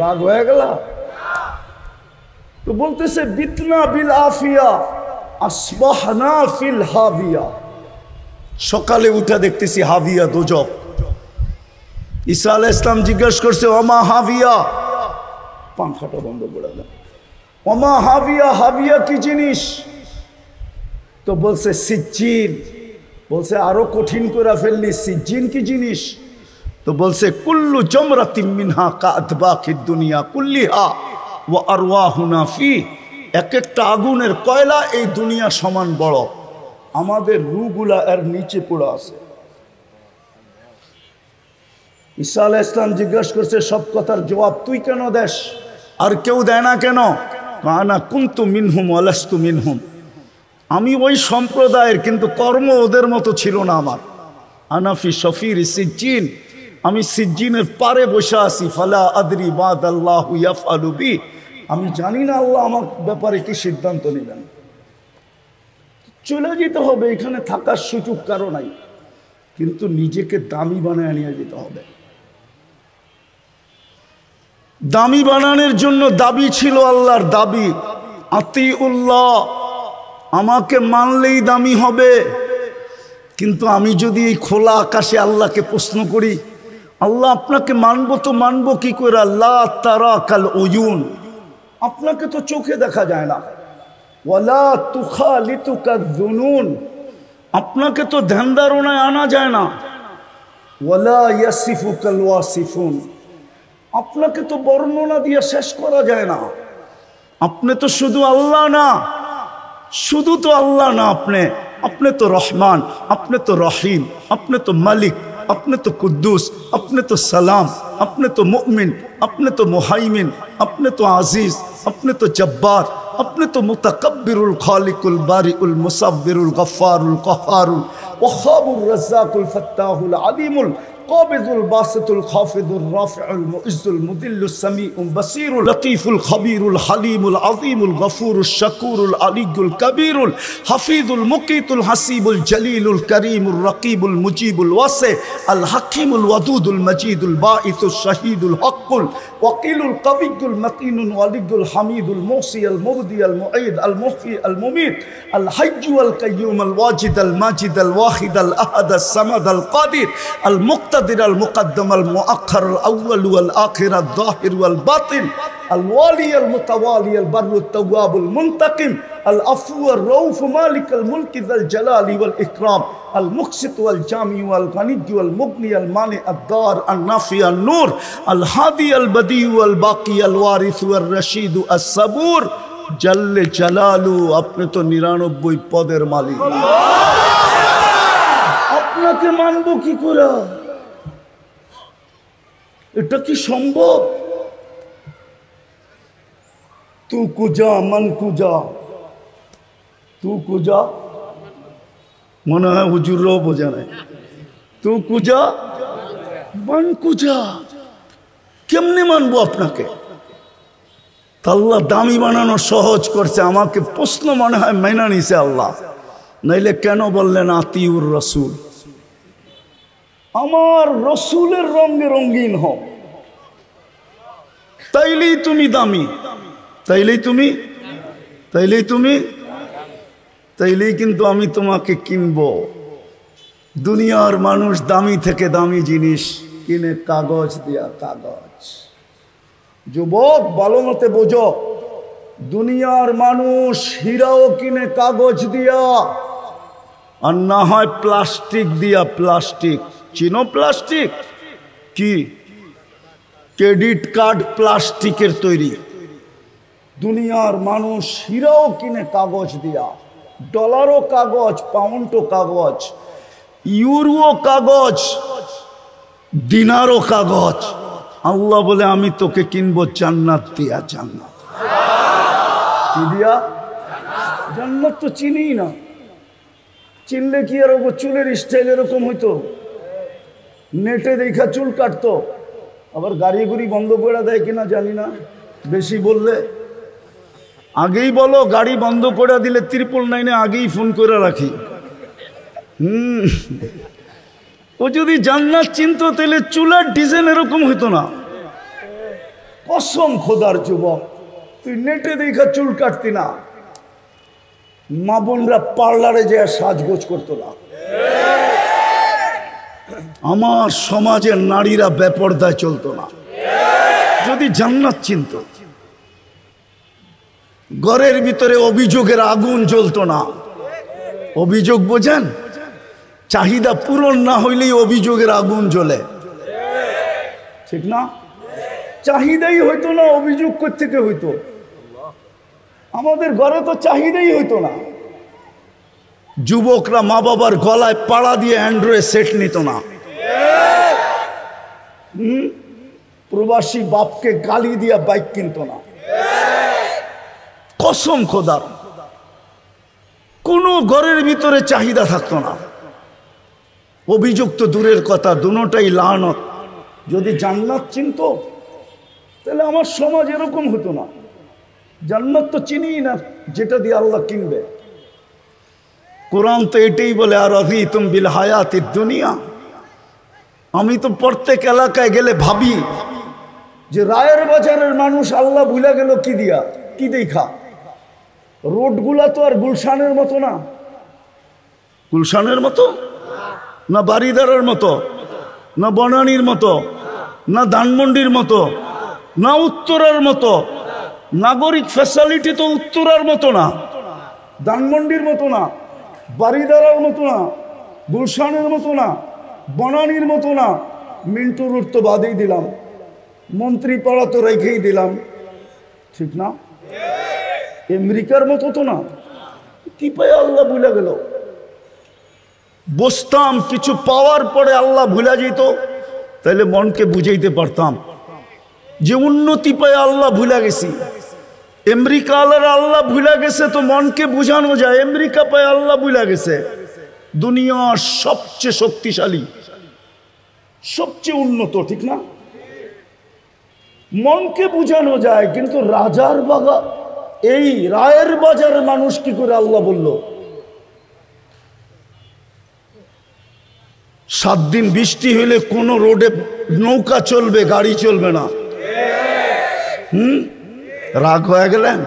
রাগ হয়ে গেল তো বলতেছে, বিতনা বিল আফিয়া আসবাহনা ফিল হাবিয়া। সকালে উঠে দেখতেছি হাবিয়া, দোজক। ঈসা আলাইহিস সালাম জিজ্ঞেস করছে, ওমা হাবিয়া, পাংখাটা বন্ধ করে দেন, ওমা হাবিয়া, হাবিয়া কি জিনিস? তো বলছে সিজ্জিন। বলছে আরো কঠিন করে ফেললি, সিজ্জিন কি জিনিস? তো বলছে কুল্লু জামরাতিন মিনহা কাআতবাকিদ দুনিয়া কুল্লিহা ওয়া আরওয়াহুনা ফি। এক একটা আগুনের কয়লা এই দুনিয়া সমান বড়, আমাদের রূহগুলা এর নিচে পড়ে আছে। ঈসা আলাইহিস সালাম জিজ্ঞাসা করছে, সব কথার জবাব তুই কেন দেস, আর কেউ দেয় না কেন? আনা কুনতু মিনহুম ওয়া লাস্তু মিনহুম, আমি ওই সম্প্রদায়ের, কিন্তু কর্ম ওদের মতো ছিল না আমার। আনাফি শফির সিজ্জিন, আমি সিজ্জিনের পারে বসে আছি। ফালা আদরি বাদাল্লাহু ইয়াফআলু বি, আমি জানি না আল্লাহ আমার ব্যাপারে কি সিদ্ধান্ত নেবেন। চলে যেতে হবে, এখানে থাকার সুযোগ কারো নাই, কিন্তু নিজেকে দামি বানায় নিয়ে যেতে হবে। দামি বানানোর জন্য দাবি ছিল আল্লাহর দাবি, আতিউল্লাহ, আমাকে মানলেই দামি হবে। কিন্তু আমি যদি এই খোলা আকাশে আল্লাহকে প্রশ্ন করি, আল্লাহ আপনাকে মানবো তো মানবো কি করে? আল্লাহ তারা কাল উয়ুন, আপনাকে তো চোখে দেখা যায় না। ওয়ালা তুখালিতুকা যুনুন, আপনাকে তো ধ্যান ধারণায় আনা যায় না। ওয়ালা ইয়াসিফুকাল ওয়াসিফুন, আপনাকে তো বর্ণনা দিয়ে শেষ করা যায় না। আপনি তো শুধু আল্লাহ না, শুধু তো আল্লাহ না, আপনি তো রহমান, আপনি তো রহিম, আপনি তো মালিক, আপনি তো কুদ্দুস, আপনি তো সালাম, আপনি তো মুমিন, আপনি তো মুহাইমিন, আপনি তো আজিজ, আপনি তো জব্বার, আপনি তো মুতাকাব্বিরুল খালিকুল বারিউল মুসাব্বিরুল গফফারুল কহ্হারুল ওয়াহাবুর রাজ্জাকুল ফাত্তাহুল আলিমুল কাবিদুল বাসিতুল খাফিদুর রাফিউল মুইজ্জুল মুদিল্লুস সামিউল বাসীরুল লতীফুল খাবীরুল হালিমুল আযীমুল গফুরুশ শাকুরুল আলিয়্যুল কবীরুল হাফিজুল মুকীতুল হাসিবুল জলিলুল করিমুর রকিবুল মুজিবুল ওয়াসি আল হাকিমুল ওয়াদুদুল মজিদুল বাঈসুশ শাহীদুল হকুল ওয়াকিলুল কবিয়্যুল মতিনুল ওয়ালিয়্যুল হামিদুল মুহসি আল মুবদি আল মুঈদ আল মুহয়ি আল মুমীত আল হাইয়্যু আল কাইয়্যুম আল ওয়াজিদ আল মাজিদ আল ওয়াহিদ আল আহাদ আস সামাদ আল কাদির আল মুক্তাদির আল মুকদ্দম আল মুআখ্খার আল আউয়াল ওয়াল আখির আল যাহির ওয়াল বাতিন আল ওয়ালি আল মুতাওয়ালি আল বাররু আত-তাওয়াব আল মুনতাকিম আল আফু আর রউফ মালিক আল মুলক যাল জালালি ওয়াল ইকরাম আল মুকসিত ওয়াল জামি ওয়াল গনি ওয়াল মুগনি আল মানি আদ-দার আল নাফি আল নূর আল হাদি আল বদি ওয়াল বাকি আল ওয়ারিস ওয়াল রশিদ আস সাবুর জাল্লে জালালু। আপনি তো 99 পদের মালিক, আপনাকে মানব কি করে? এটা কি সম্ভব? তু কুজা মন কুজা, তু কুজা মনে হয় হুজুরও বোঝা নাই। তু কুজা মন কুজা, কেমনে মানবো আপনাকে? আল্লাহ দামি বানানো সহজ করছে, আমাকে প্রশ্ন মনে হয় মেনা নিছে আল্লাহ, নাইলে কেন বললেন আতিউর রসুল? আমার রসুলের রঙে রঙিন হও, তাইলেই তুমি দামি, তাইলেই কিন্তু আমি তোমাকে কিনবো। দুনিয়ার মানুষ দামি থেকে দামি জিনিস কিনে কাগজ দিয়া, কাগজ। যুবক ভালো মতে বোঝো, দুনিয়ার মানুষ হীরাও কিনে কাগজ দিয়া, আর না হয় প্লাস্টিক দিয়া। প্লাস্টিক চিনো? প্লাস্টিক কি? ক্রেডিট কার্ড প্লাস্টিকের তৈরি। দুনিয়ার মানুষ হীরাও কিনে কাগজ দিয়া, ডলারও কাগজ, পাউন্ডও কাগজ, ইউরোও কাগজ, দিনারও কাগজ। আল্লাহ বলে আমি তোকে কিনবো জান্নাত দিয়া। জান্নাত কি দিয়া? জান্নাত তো চিনি না, চিনলে কি আর চুলের স্টাইল এরকম হইতো? নেটে দেখা চুল কাটতো, আবার গাড়ি গুড়ি বন্ধ করে দেয় কিনা জানি না, বেশি বললে আগেই বলো, গাড়ি বন্ধ করে দিলে 999 আগেই ফোন করে রাখি। ও যদি জান্নাত চিনতো তাহলে চুলার ডিজাইন এরকম হইতো না। কসম খোদার যুবক, তুই নেটে দেখা চুল কাটতি না, মা বোনরা পার্লারে যে সাজগোজ করতো না। আমার সমাজের নারীরা বেপরদায় চলতো না যদি জান্নাত চিনত। ঘরের ভিতরে অভিযোগের আগুন জ্বলতো না। অভিযোগ বোঝেন? চাহিদা পূরণ না হইলেই অভিযোগের আগুন জ্বলে, ঠিক না? চাহিদাই হইতো না, অভিযোগ কোত্থেকে হইতো? আমাদের ঘরে তো চাহিদাই হইতো না। যুবকরা মা বাবার গলায় পাড়া দিয়ে অ্যান্ড্রয়েড সেট নিত না। প্রবাসী বাপকে গালি দিয়া বাইক কিনত না। কসম খোদার, কোন ঘরের ভিতরে চাহিদা থাকতো না। অভিযোগ তো দূরের কথা, দুটোটাই লানত। যদি জান্নাত চিনত তাহলে আমার সমাজ এরকম হতো না। জান্নাত তো চিনি না, যেটা দিয়ে আল্লাহ কিনবে। কোরআন তো এটাই বলে, আর রাযীতুম বিল হায়াতিদ দুনিয়া। আমি তো প্রত্যেক এলাকায় গেলে ভাবি যে রায়ের বাজারের মানুষ আল্লাহ ভুলে গেল কি দিয়া, কি দেখা? রোডগুলা তো আর গুলশানের মতো না। গুলশানের মতো না, বাড়িদারের মতো না, বনানীর মতো না, ধানমন্ডির মতো না, উত্তরার মতো। নাগরিক ফ্যাসিলিটি তো উত্তরার মতো না, ধানমন্ডির মতো না, বাড়িদারার মতো না, গুলশানের মতো না, বনানীর মতো না। মিন্টু রোড তো বাদেই দিলাম, মন্ত্রী পাড়া তো রেখেই দিলাম, ঠিক না? আমেরিকার মতো তো না। কি পায় আল্লাহ ভুলে গেল? বসতাম, কিছু পাওয়ার পরে আল্লাহ ভুলে যেত, তাহলে মনকে বুঝাইতে পারতাম যে উন্নতি পায় আল্লাহ ভুলে গেছি। আমেরিকা আল্লাহ ভুলে গেছে তো মনকে বুঝানো যায়, আমেরিকা পায় আল্লাহ ভুলে গেছে। দুনিয়ার সবচেয়ে শক্তিশালী সবচেয়ে উন্নত, ঠিক না? মনকে বুঝানো যায়, কিন্তু রাজার বাগান, এই রায়ের বাজারের মানুষ কি করে আল্লাহ বলল 7 দিন বৃষ্টি হইলে কোন রোডে নৌকা চলবে, গাড়ি চলবে না? রাগ হয়ে গেলেন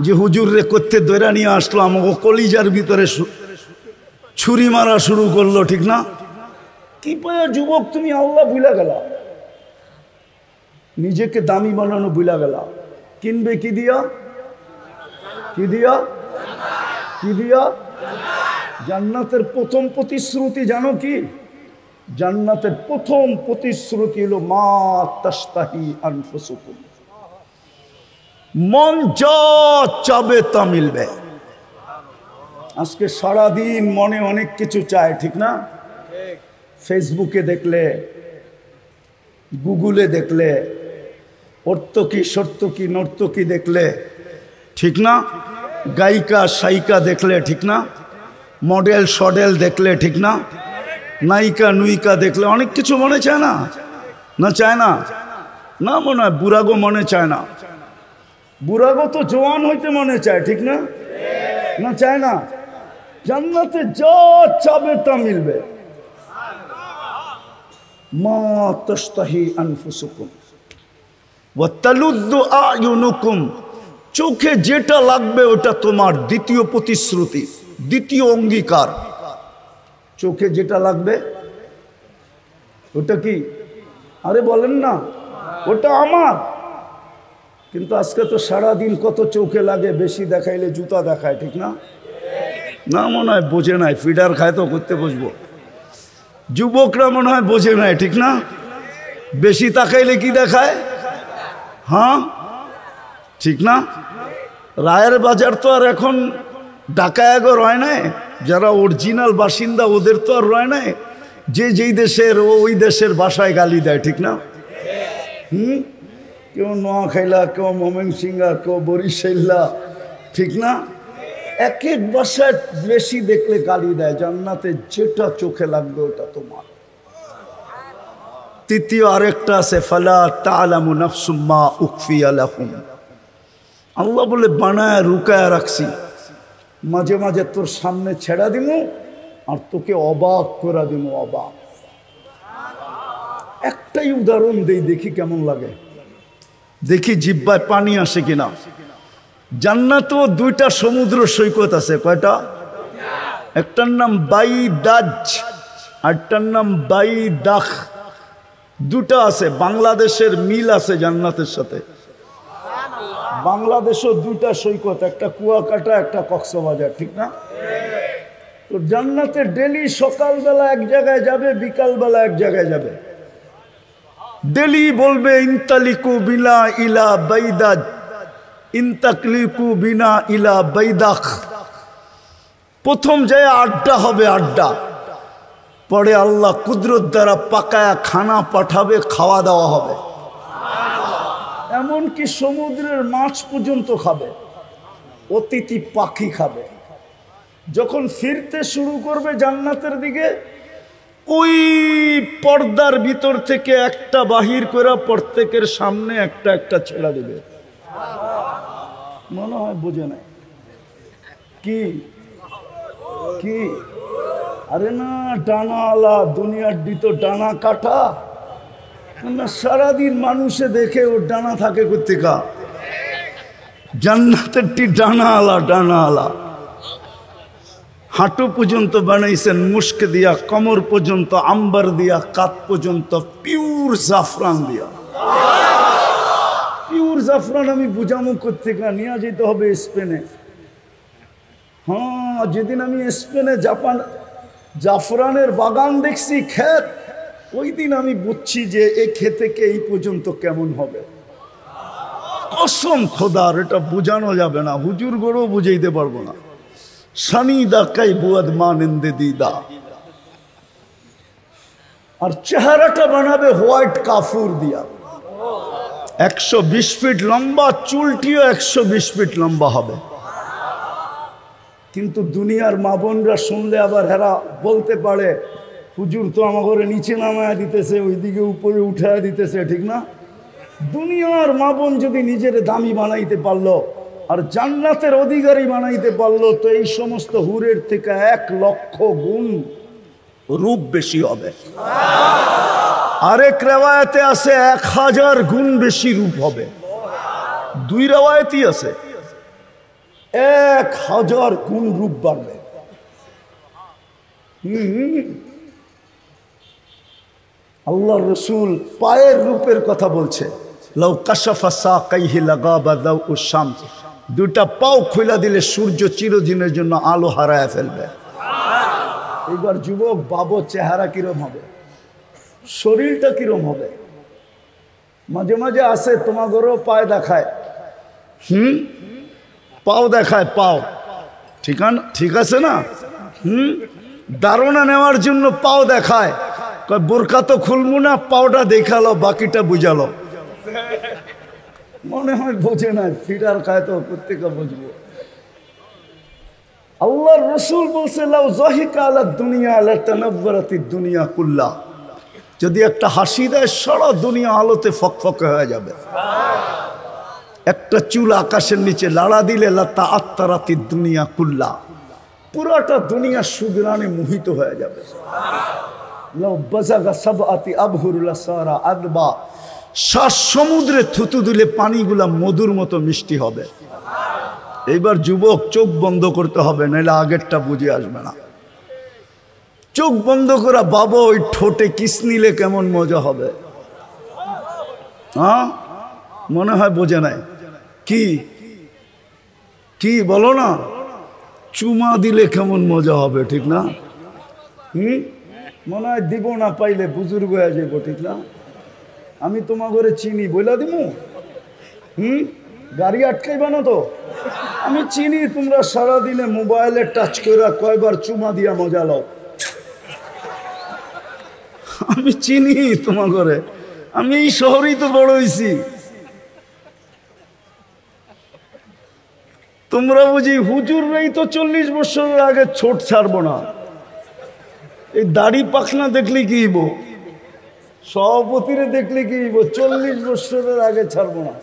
যে হুজুর রে করতে দৈরা নিয়ে আসলো, আমাকে কলিজার ভিতরে ছুরি মারা শুরু করলো, ঠিক না? কি পায় যুবক, তুমি আল্লাহ ভুলে গেলা, নিজেকে দামি বানানো ভুলে গেলা। কিনবে কি দিয়া? কি দিয়া? কি দিয়া? জান্নাতের প্রথম প্রতিশ্রুতি জানো কি? জান্নাতের প্রথম প্রতিশ্রুতি হলো মা তাশতাহি আনফুসুকুম, মন যা চাবে তা মিলবে। আজকে সারাদিন মনে অনেক কিছু চায়, ঠিক না? ফেসবুকে দেখলে, গুগলে দেখলে, অর্তকি সর্তকি নর্তকি দেখলে, ঠিক না? গায়িকা সাইকা দেখলে, ঠিক না? মডেল সডেল দেখলে, ঠিক না? নায়িকা নুইকা দেখলে অনেক কিছু মনে চায় না? না চায় না? না মনে হয় বুড়াগো মনে চায় না? বুড়াগো তো জওয়ান হইতে মনে চায়, ঠিক না? না চায় না? জান্নাতে যা চাবে তা মিলবে। মা তাশতাহি আনফুসুকুম ওয়া তালুদ্দু আ'য়ুনুকুম, চোখে যেটা লাগবে ওটা তোমার। দ্বিতীয় প্রতিশ্রুতি, দ্বিতীয় অঙ্গীকার, চোখে যেটা লাগবে ওটা কি? আরে বলেন না, ওটা আমার। কিন্তু আজকে তো সারাদিন কত চোখে লাগে, বেশি দেখাইলে জুতা দেখায়, ঠিক না? না মনে হয় বোঝে নাই, ফিডার খায় তো করতে বসবো। যুবকরা মনে হয় বোঝে নাই, ঠিক না? বেশি তাকাইলে কি দেখায়? হ্যাঁ ঠিক না? রায়ের বাজার তো আর এখন ডাকায়াগো রয় নাই, যারা অরিজিনাল বাসিন্দা ওদের তো আর রয় নাই, যে যেই দেশের ওই দেশের ভাষায় গালি দেয়, ঠিক না? কেউ নোয়াখাইলা, কেউ ময়মনসিংহ, কেউ বরিশাল্লা, ঠিক না? এক এক ভাষায় বেশি দেখলে গালি দেয়। জান্নাতে যেটা চোখে লাগবে ওটা তোমার। তৃতীয় আরেকটা আছে, ফালা তা'লামু নাফসুম মা উখফিয়া লাহুম, আল্লাহ বলে বানায় রুকায় রাখছি, মাঝে মাঝে তোর সামনে ছেড়া দিমু আর তোকে অবাক করে দিমু। অবাক। একটাই উদাহরণ দেই, দেখি কেমন লাগে, দেখি জিহ্বায় পানি আসে কিনা। জান্নাতেও 2টা সমুদ্র সৈকত আছে। কয়টা? একটার নাম বাইদাজ, আরটার নাম বাইদাখ। 2টা আছে। বাংলাদেশের মিল আছে জান্নাতের সাথে। বাংলাদেশও 2টা সৈকত, একটা কুয়াকাটা, একটা কক্সবাজার, ঠিক না? তো জান্নাতে ডেলি সকালবেলা এক জায়গায় যাবে, বিকালবেলা এক জায়গায় যাবে। ডেলি বলবে ইনতালিকু বিনা ইলা বাইদাজ, ইনতাকলিকু বিনা ইলা বাইদাখ। প্রথম যায় আড্ডা হবে, আড্ডা। পরে আল্লাহ কুদরত দ্বারা পাকায়া খানা পাঠাবে, খাওয়া দাওয়া হবে। এমনকি সমুদ্রের মাছ পর্যন্ত খাবে, অতিথি পাখি খাবে। যখন ফিরতে শুরু করবে জান্নাতের দিকে, ওই পর্দার ভিতর থেকে একটা বাহির করে প্রত্যেকের সামনে একটা একটা ছেড়া দিবে। মনে হয় বোঝে নাই কি? কি? আরে না, ডানা আলা, দুনিয়ার দিত ডানা কাটা না। সারাদিন মানুষে দেখে ওর ডানা থাকে কোত্থেকা? জান্নাতেরটি ডানা আলা, ডানা আলা। হাঁটু পর্যন্ত বানাইছেন মুস্ক দিয়া, কমর পর্যন্ত আম্বার দিয়া, কাত পর্যন্ত পিওর জাফরান দিয়া। পিওর জাফরান আমি বুঝামু কোত্থেকা? নিয়ে যেতে হবে স্পেনে। হ্যাঁ, যেদিন আমি স্পেনে জাফরানের বাগান দেখছি, ক্ষেত, ওই দিন আমি বুঝছি যে এই ক্ষেত থেকে এই পর্যন্ত কেমন হবে। কসম খোদার, এটা বোঝানো যাবে না, হুজুর গড়ও বুঝাইতে পারবো না। সানিদা কাই বুয়াদ মানেন্দে দিদা। আর চেহারাটা বানাবে হোয়াইট কাফুর দিয়া। 120 ফিট লম্বা, চুলটিও 120 ফিট লম্বা হবে। কিন্তু দুনিয়ার মা বোনরা শুনলে আবার হেরা বলতে পারে, হুজুর তো আমাকে নিচে নামায় দিতেছে, ওইদিকে উপরে উঠায় দিতেছে, ঠিক না? দুনিয়ার মা বোন যদি নিজের দামি বানাইতে পারলো আর জান্নাতের অধিকারী বানাইতে পারলো, তো এই সমস্ত হুরের থেকে 1,00,000 গুণ রূপ বেশি হবে। আরেক রেওয়ায়েতে আছে 1000 গুণ বেশি রূপ হবে। 2 রেওয়ায়েতই আছে, 1000 গুণ রূপ বাড়বে। আল্লাহর রাসূল পায়ের রূপের কথা বলছে, লাউ কাশাফা সাকাইহি লাগাবা দাউ শামস, দুটা পাও খুলে দিলে সূর্য চিরদিনের জন্য আলো হারায় ফেলবে। এবার যুবক বাবু, চেহারা কিরম হবে, শরীরটা কিরম হবে? মাঝে মাঝে আসে তোমাদেরও পায়ে দেখায়, পাও দেখায়, পাও ঠিক আছে না? ধারণা নেওয়ার জন্য পাও দেখায়, বোরকা তো খুলবো না, পাওটা দেখালো, বাকিটা বুঝালো। মনে হয় বোঝে না, ফিরার খায় তো প্রত্যেকে বুঝবো। আল্লাহর রাসূল বলছে, লাউ যাহিকা আলা দুনিয়া লাতানাওয়ারাতিদ দুনিয়া কুল্লা, যদি একটা হাসি দেয় সারা দুনিয়া আলোতে ফকফকে হয়ে যাবে। একটা চুল আকাশের নিচে লাড়া দিলে লাতাআত্তারাতিদ দুনিয়া কুল্লা, পুরাটা দুনিয়া সুগ্রানে মোহিত হয়ে যাবে। লাউ বাযাগা সাবআতি আবহুর লাসারা আদবা, 7 সমুদ্রে থুতু দিলে পানিগুলা মধুর মতো মিষ্টি হবে। এইবার যুবক চোখ বন্ধ করতে হবে, নাহলে আগেরটা বুঝে আসবে না। চোখ বন্ধ করা বাবা, ওই ঠোঁটে কিস নিলে কেমন মজা হবে। হ্যাঁ, মনে হয় বোঝে নাই। কি কি বলো না, চুমা দিলে কেমন মজা হবে, ঠিক না? মনে হয় দিব না পাইলে বুজুর্গ হয়ে যাবো, ঠিক না? আমি তোমার ঘরে চিনি বইলা দিমু, গাড়ি আটকাইবা না তো? আমি চিনি তোমরা সারাদিনে মোবাইলে টাচ করে কয়বার চুমা দিয়া মজা লও। আমি চিনি তোমার ঘরে, আমি এই শহরেই তো বড় হয়েছি। তোমরা বুঝি হুজুররাই তো 40 বছরের আগে ছোট ছাড়বো না। এই দাড়ি পাখনা দেখলে কি হইব, সভাপতিরে দেখলে কি হইব, 40 বছরের আগে ছাড়বো না।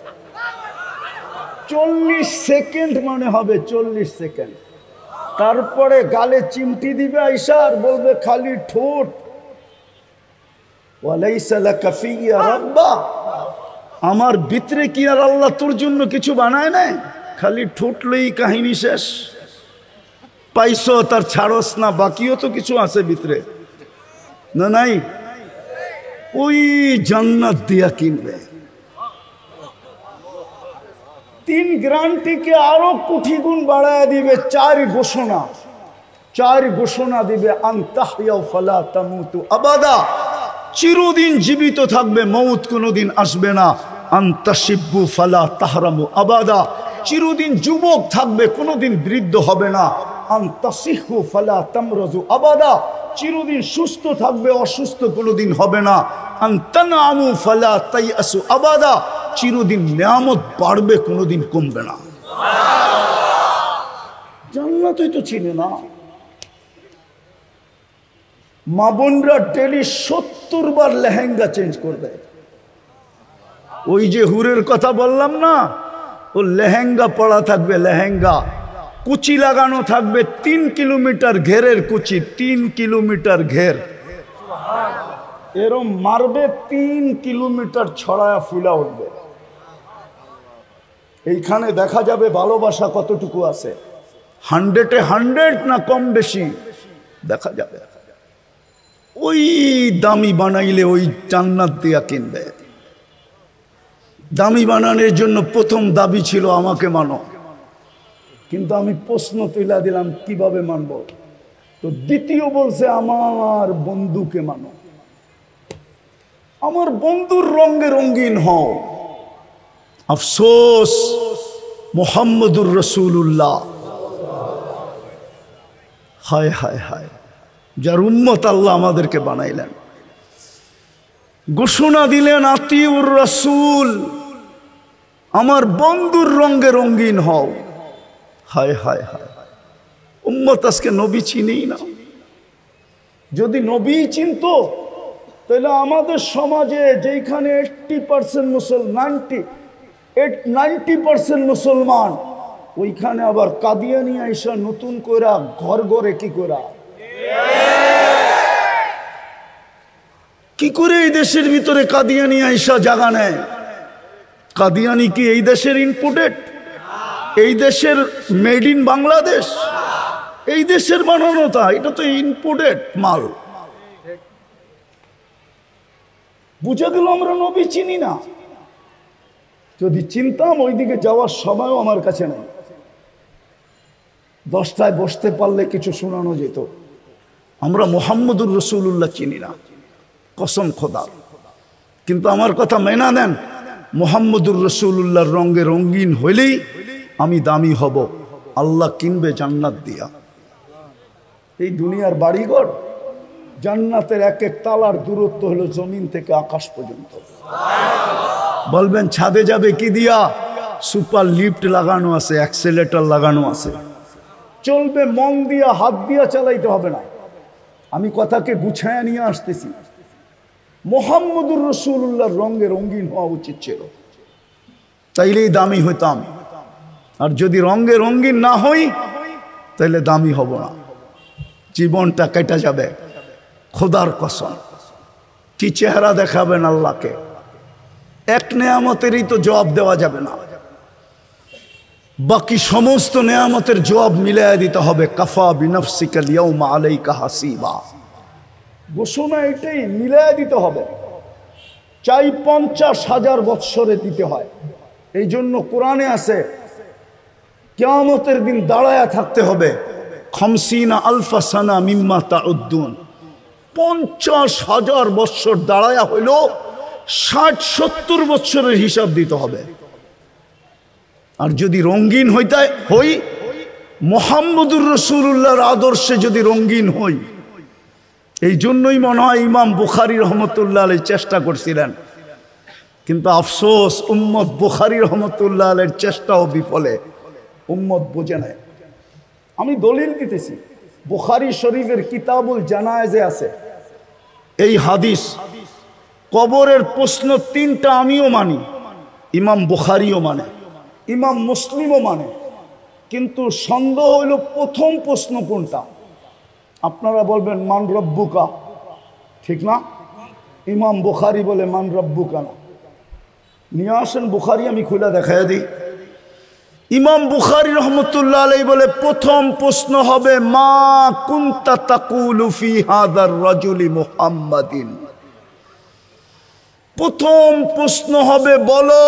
40 সেকেন্ড মানে হবে, 40 সেকেন্ড। তারপরে গালে চিমটি দিবে আইসা আর বলবে খালি ঠোঁট, ওয়ালাইসা লাকা ফিয়া রাব্বা, আমার ভিতরে কি আর আল্লাহ তোর জন্য কিছু বানায় নাই? খালি ঠোঁট লই কাহিনী শেষ। পাইছো তার ছাড়স না, বাকিও তো কিছু আছে ভিতরে, না নাই? ওই জান্নাত দিয়া কিনবে। 3 গ্রান্টিকে আরো কোটি গুণ বাড়ায় দিবে। 4 ঘোষণা দিবে, আনতাহইয়া ফালা তামুতু আবাদা, চিরদিন জীবিত থাকবে, মউত কোনোদিন আসবে না। আনতাশিব্বু ফালা তাহরামু আবাদা, চিরদিন যুবক থাকবে, কোনোদিন বৃদ্ধ হবে না। আনতাসিহু ফালা তামরাজু আবাদা, চিরদিন সুস্থ থাকবে, অসুস্থ কোনোদিন হবে না। আনতানামু ফালা তাইয়াসু আবাদা, চিরদিন নিয়ামত বাড়বে, কোনোদিন কমবে না। জান্নাতই তো চিনে না। মা বোনরা ডেলি 70 বার লেহেঙ্গা চেঞ্জ করবে। ওই যে হুরের কথা বললাম না, ও লেহেঙ্গা পরা থাকবে, লেহেঙ্গা কুচি লাগানো থাকবে, 3 কিলোমিটার ঘেরের কুচি, 3 কিলোমিটার ঘের, এরম মারবে, 3 কিলোমিটার ছড়ায়া ফুলা উঠবে। এইখানে দেখা যাবে ভালোবাসা কতটুকু আছে, 100-এ 100 না কম বেশি দেখা যাবে। ওই দামি বানাইলে ওই জান্নাত দিয়া কিনবে। দামি বানানোর জন্য প্রথম দাবি ছিল আমাকে মানো, কিন্তু আমি প্রশ্ন তুলে দিলাম কিভাবে মানব? তো দ্বিতীয় বলছে আমার বন্ধুকে মানো, আমার বন্ধুর রঙে রঙিন হও। আফসোস, মুহাম্মদুর রাসূলুল্লাহ, হায় হায় হায়, যার উম্মত আল্লাহ আমাদেরকে বানাইলেন, ঘোষণা দিলেন আতিউর রাসূল, আমার বন্ধুর রঙে রঙিন হও। হায় হায় হায়, উম্মত আজকে নবী চিনেই না। যদি নবী চিনতো তাহলে আমাদের সমাজে যেখানে 80% মুসলমান 90% মুসলমান, ওইখানে আবার কাদিয়ানি আইসা নতুন কইরা ঘর ঘরে কি করে এই দেশের ভিতরে কাদিয়ানি আইসা জায়গা নেয়? কাদিয়ানি কি এই দেশের ইম্পোর্টেড? এই দেশের মেড ইন বাংলাদেশ? এই দেশের বানানো? তা এটা তো ইম্পোর্টেড মাল। বুঝা গেল আমরা নবী চিনি না। যদি চিনতাম ওইদিকে যাওয়ার সময়ও আমার কাছে নেই। 10টায় বসতে পারলে কিছু শোনানো যেত। আমরা মুহাম্মদুর রাসূলুল্লাহ চিনি না, কসম খোদার। কিন্তু আমার কথা মেনা নেন, মুহাম্মদুর রাসূলুল্লাহর রঙে রঙিন হইলেই আমি দামি হব। আল্লাহ কিনবে জান্নাত দিয়া। এই দুনিয়ার বাড়িঘর, জান্নাতের এক এক তালার দূরত্ব হলো জমিন থেকে আকাশ পর্যন্ত। বলবেন ছাদে যাবে কি দিয়া? সুপার লিফট লাগানো আছে, অ্যাক্সেলেটর লাগানো আছে, চলবে মন দিয়া, হাত দিয়া চালাইতে হবে না। আমি কথাকে গুছায়া নিয়ে আসতেছি। মুহাম্মদুর রাসূলুল্লাহর রঙে রঙিন হওয়া উচিত ছিল, তাইলেই দামি হইতাম। আর যদি রঙে রঙিন না হই তাহলে দামি হব না, জীবনটা কেটে যাবে। খোদার কসম, কি চেহারা দেখাবেন আল্লাহকে? এক নেয়ামতেরই তো জবাব দেওয়া যাবে না, বাকি সমস্ত নেয়ামতের জবাব মিলাইয়া দিতে হবে। কাফা বিনফসিকা আল-ইয়াওমা আলাইকা হাসিবা। ঘোষণা এটাই, মিলাইয়া দিতে হবে। চাই 50,000 বৎসরে দিতে হয়। এই জন্য কোরআনে আছে কিয়ামতের দিন দাঁড়ায়া থাকতে হবে। 50 আলফা সানা মিম্মা তাউদ্দুন। 50,000 বৎসর দাঁড়ায়া হইল 60-70 বৎসরের হিসাব দিতে হবে। আর যদি রঙিন হই মুহাম্মদুর রাসূলুল্লাহর আদর্শে যদি রঙিন হই, এই জন্যই মনে হয় ইমাম বুখারী রহমতুল্লাহ আলাইহি চেষ্টা করছিলেন, কিন্তু আফসোস উম্মত বুখারী রহমতুল্লাহ আলাইহির চেষ্টাও বিফলে। উম্মত বোঝে নাই। আমি দলিল দিতেছি, বুখারী শরীফের কিতাবুল জানায়েজে আছে এই হাদিস। কবরের প্রশ্ন 3টা আমিও মানি, ইমাম বুখারীও মানে, ইমাম মুসলিমও মানে, কিন্তু সন্দেহ হইল প্রথম প্রশ্ন কোনটা। আপনারা বলবেন মান রব্বুকা, ঠিক না? ইমাম বুখারী বলে মান রব্বুকা না। নিয়ে আসেন বুখারী, আমি খুলে দেখাইয়া দিই। ইমাম বুখারী রহমতুল্লাহ আলাইহি বলে প্রথম প্রশ্ন হবে মা কুনতা তাকুলু ফি হাযার রাজুলি মুহাম্মাদিন। প্রথম প্রশ্ন হবে, বলো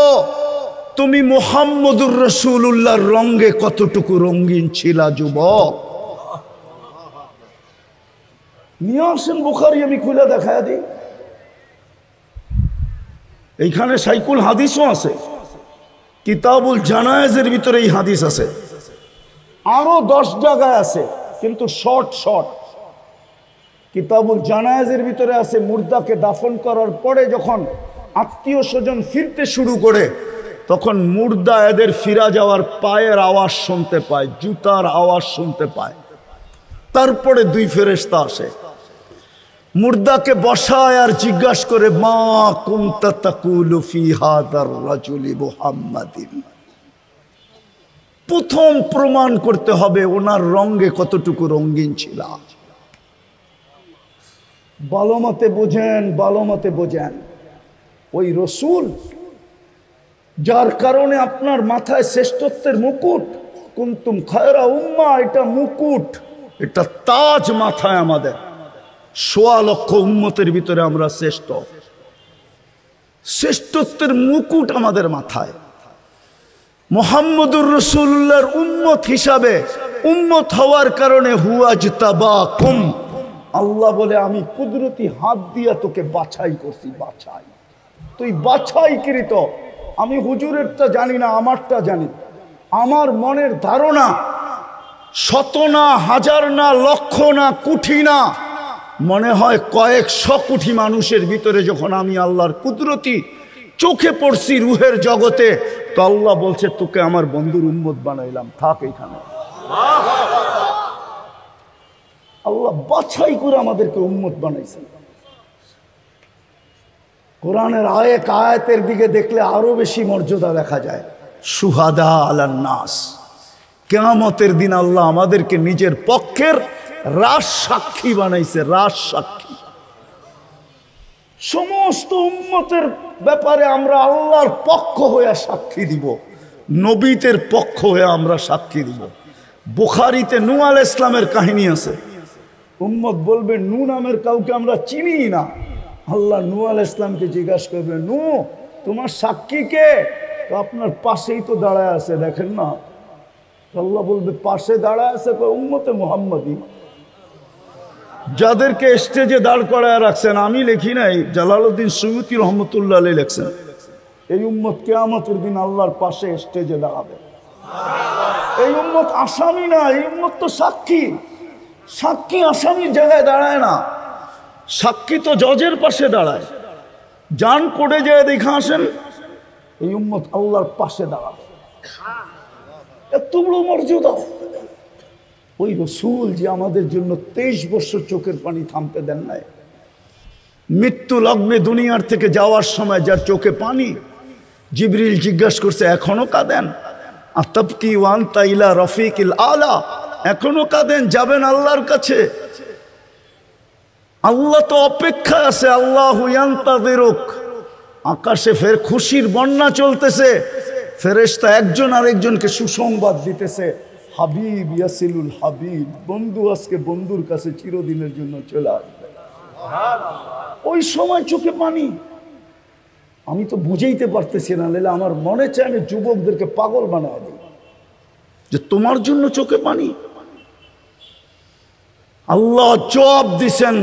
তুমি মুহাম্মদুর রাসূলুল্লাহর রঙে কতটুকু রঙিন ছিলা যুবক? নিয়ে আসেন বুখারী, আমি খুলে দেখাইয়া দিই। এইখানে সাইকুল হাদিসও আছে, কিতাবুল জানায়েজের ভিতরে এই হাদিস আছে। আরো 10 জায়গায় আছে, কিন্তু শর্ট। কিতাবুল জানায়েজের ভিতরে আছে মুর্দাকে দাফন করার পরে যখন আত্মীয় স্বজন ফিরতে শুরু করে, তখন মুর্দা এদের ফিরা যাওয়ার পায়ের আওয়াজ শুনতে পায়, জুতার আওয়াজ শুনতে পায়। তারপরে 2 ফেরেশতা আসে, মুর্দাকে বসায় আর জিজ্ঞাসা করে মা কুনতা তাকুলু ফি হাযার রাজুলি মুহাম্মাদিন। প্রথম প্রমাণ করতে হবে ওনার রঙে কতটুকু রঙিন ছিল। ভালো মতে বোঝেন। ওই রসুল যার কারণে আপনার মাথায় শ্রেষ্ঠত্বের মুকুট, কুনতুম খায়রা উম্মাহ, এটা মুকুট, এটা তাজ মাথায় আমাদের। 1.25 লক্ষ উম্মতের ভিতরে আমরা শ্রেষ্ঠত্বের মুকুট আমাদের মাথায়। মুহাম্মদুর রাসূলুল্লাহর উম্মত হিসাবে, উম্মত হওয়ার কারণে হুয়াজতাবাকুম, আল্লাহ বলে আমি কুদরতি হাত দিয়া তোকে বাছাই করছি। বাছাই, তুই বাছাইকৃত। আমি হুজুরেরটা জানি না, আমারটা জানি। আমার মনের ধারণা 100 না, 1000 না, লক্ষ না, কোটি না, মনে হয় কয়েকশো কোটি মানুষের ভিতরে যখন আমি আল্লাহর কুদরতি চোখে পড়ছি রুহের জগতে, তো আল্লাহ বলছে তোকে আমার বন্ধুর উম্মত বানাইলাম, থাক এইখানে। আল্লাহ বাছাই করে আমাদেরকে উম্মত বানাইছেন। কোরআনের আয়াতের দিকে দেখলে আরো বেশি মর্যাদা দেখা যায়। সুহাদা আলান নাস, কিয়ামতের দিন আল্লাহ আমাদেরকে নিজের পক্ষের রাজ সাক্ষী বানাইছে। রাজ সাক্ষী সমস্ত উম্মতের ব্যাপারে আমরা আল্লাহর পক্ষ হয়ে সাক্ষী দিব, নবীদের পক্ষ হয়ে আমরা সাক্ষী দিব। বুখারীতে নূহ আলাইহিস সালামের কাহিনী আছে। উম্মত বলবে নূহ নামের কাউকে আমরা চিনি না। আল্লাহ নূহ আলাইহিস সালামকে জিজ্ঞাসা করবে, নূহ তোমার সাক্ষী কে? তো আপনার পাশেই তো দাঁড়ায় আছে, দেখেন না। আল্লাহ বলবে পাশে দাঁড়ায় আছে উম্মতে মুহাম্মাদী, যাদেরকে স্টেজে দাঁড় করায় রাখছেন। আমি লিখি নাই, জালালউদ্দিন সুয়ুতী রহমতুল্লাহ আলাইহি লিখছেন, এই উম্মত কিয়ামতের দিন আল্লাহর পাশে স্টেজে দাঁড়াবে। এই উম্মত আসামি না, এই উম্মত তো সাক্ষী। সাক্ষী আসামির জায়গায় দাঁড়ায় না, সাক্ষী তো জজের পাশে দাঁড়ায়। যান কোর্টে যায় দেখা আসেন, এই উম্মত আল্লাহর পাশে দাঁড়াবে। এত বড় মর্যাদা। ওই রসুল যে আমাদের জন্য 23 বছর চোখের পানি থামতে দেন নাই, মৃত্যু লগ্নে দুনিয়ার থেকে যাওয়ার সময় যার চোখে পানি, জিবরিল জিজ্ঞাসা করছে এখনো কাঁদেন? আতাবকি ওয়ান্তা ইলা রফিকিল আলা, এখনো কাঁদেন? যাবেন আল্লাহর কাছে। আল্লাহ তো অপেক্ষায় আছে। আল্লাহু ইয়ান্তাযিরুক, আকাশে ফের খুশির বন্যা চলতেছে। ফেরেশতা একজন আরেকজনকে সুসংবাদ দিতেছে, হাবিব ইয়াসিলুল হাবিব, বন্ধু আজকে বন্ধুর কাছে চিরদিনের জন্য চলে আসবে। ওই সময় চোখে পানি। আমি তো বুঝাইতে পারতেছি না, নাহলে আমার মনে চায় আমি যুবকদেরকে পাগল বানায় দিই যে তোমার জন্য চোখে পানি। আল্লাহ জবাব দিছেন,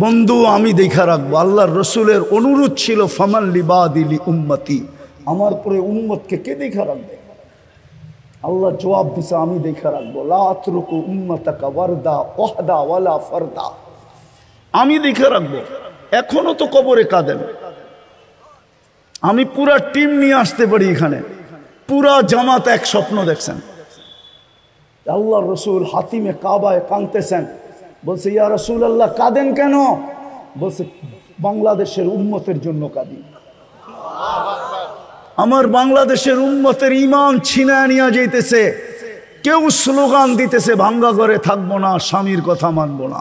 বন্ধু আমি দেখা রাখবো। আল্লাহর রসুলের অনুরোধ ছিল, ফামান লিবাদিলি উম্মতি, আমার পরে উম্মতকে কে দেখা রাখবে? আল্লাহ জবাব দিছে, আমি দেখা রাখবো। লা আতরুকু উম্মাতাকা ওয়ারদা ওয়াহদা ওয়ালা ফারদা, আমি দেখা রাখবো। এখনো তো কবরে কাঁদেন। আমি পুরা টিম নিয়ে আসতে পারি এখানে, পুরা জামাত এক স্বপ্ন দেখছেন। আল্লাহ রসুল হাতিমে কাবায় কাঁদতেছেন, বলছে ইয়া রাসূলুল্লাহ কাঁদেন কেন? বলছে বাংলাদেশের উম্মতের জন্য কাঁদি। আমার বাংলাদেশের উম্মতের ঈমান ছিনায় নিয়ে যাইতেছে। কেউ স্লোগান দিতেছে ভাঙ্গা ঘরে থাকবো না, স্বামীর কথা মানবো না।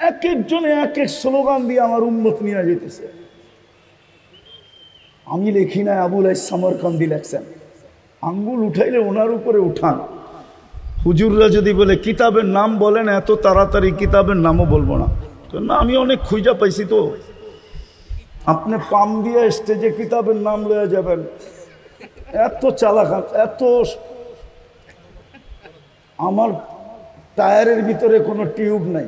এক একজনে এক এক স্লোগান দিয়ে আমার উম্মত নিয়ে যাইতেছে। আমি লিখি না, আবুল সামরকান্দি লেখছেন। আঙ্গুল উঠাইলে ওনার উপরে উঠান। হুজুররা যদি বলে কিতাবের নাম বলেন, এত তাড়াতাড়ি কিতাবের নামও বলবো না। তো না, আমি অনেক খুঁজা পাইছি। তো আপনি পাম দিয়ে স্টেজে কিতাবের নাম লয়ে যাবেন, এত চালাক, এত। আমার টায়ারের ভিতরে কোনো টিউব নাই,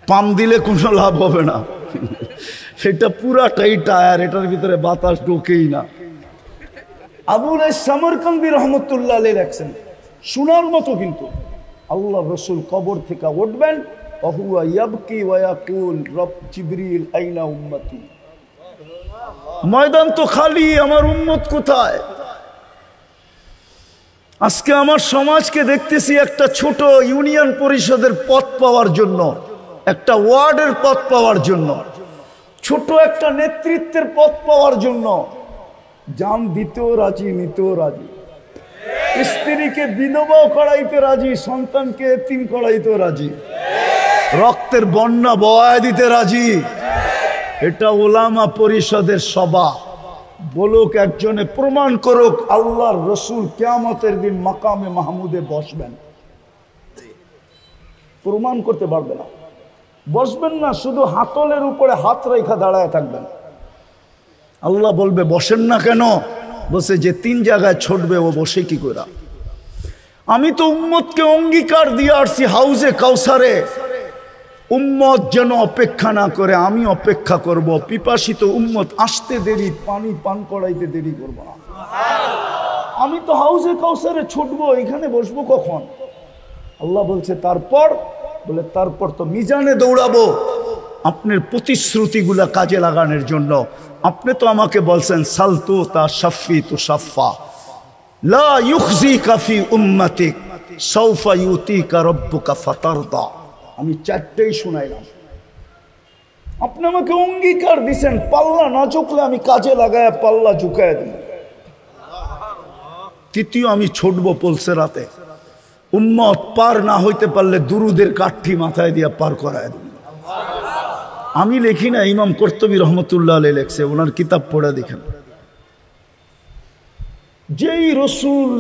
পাম দিলে কোনো লাভ হবে না। সেটা পুরাটাই টায়ার, এটার ভিতরে বাতাস ঢোকেই না। আবুল সামরকান্দি রহমতুল্লাহ আলাইহি লেখছেন, শোনার মতো। কিন্তু আল্লাহ রসুল কবর থেকে উঠবেন, ওহুয়া ইয়াবকি ওয়া ইয়াকুল রব জিবরিল আইনা উম্মতি। ময়দান তো খালি, আমার উম্মত কোথায়? আজকে আমার সমাজকে দেখতেছি একটা ছোট ইউনিয়ন পরিষদের পদ পাওয়ার জন্য, একটা ওয়ার্ডের পদ পাওয়ার জন্য, ছোট একটা নেতৃত্বের পদ পাওয়ার জন্য জান দিতেও রাজি, নিতেও রাজি। স্ত্রীকে বিধবাও করাইতে রাজি, সন্তানকে এতিম করাইতেও রাজি, রক্তের বন্যা বয়ায় দিতে রাজি। এটা ওলামা পরিষদের সভা। বলুক একজনে, প্রমাণ করুক আল্লাহর রসুল কিয়ামতের দিন মাকামে মাহমুদে বসবেন। প্রমাণ করতে পারবে না, বসবেন না, শুধু হাতলের উপরে হাত রেখা দাঁড়ায় থাকবেন। আল্লাহ বলবে বসেন না কেন? বসে যে 3 জায়গায় ছুটবে ও বসে কি করে? আমি তো উম্মতকে অঙ্গীকার দিয়ে আসছি হাউজে কাউসারে, উম্মত যেন অপেক্ষা না করে, আমি অপেক্ষা করব। পিপাসিত উম্মত আসতে দেরি, পানি পান করাইতে দেরি করব না। আমি তো হাউজে কাউসারে ছুটবো, এখানে বসবো কখন? আল্লাহ বলছে তারপর, বলে তারপর তো মিজানে দৌড়াবো আপনার প্রতিশ্রুতিগুলা কাজে লাগানোর জন্য। আপনি তো আমাকে বলছেন সালতু তা শাফি তু শাফা লা ইউখজি কাফি উম্মতিক, সাউফা ইউতিকা রাব্বুকা ফাতারদা। আমি চারটেই শুনাইলাম, আপনি আমাকে অঙ্গীকার দিছেন পাল্লা না ঝুঁকলে আমি কাজে লাগায় পাল্লা ঝুঁকায় দিই। তৃতীয়, আমি ছুটব পলসেরাতে, উম্মত পার না হইতে পারলে দুরুদের কাঠি মাথায় দিয়া পার করায় দিই। আমি লিখি না, ইমাম কর্তুবী রহমতুল্লাহ আলাইহি লেখছে, ওনার কিতাব পড়ে দেখেন। যেই রসুল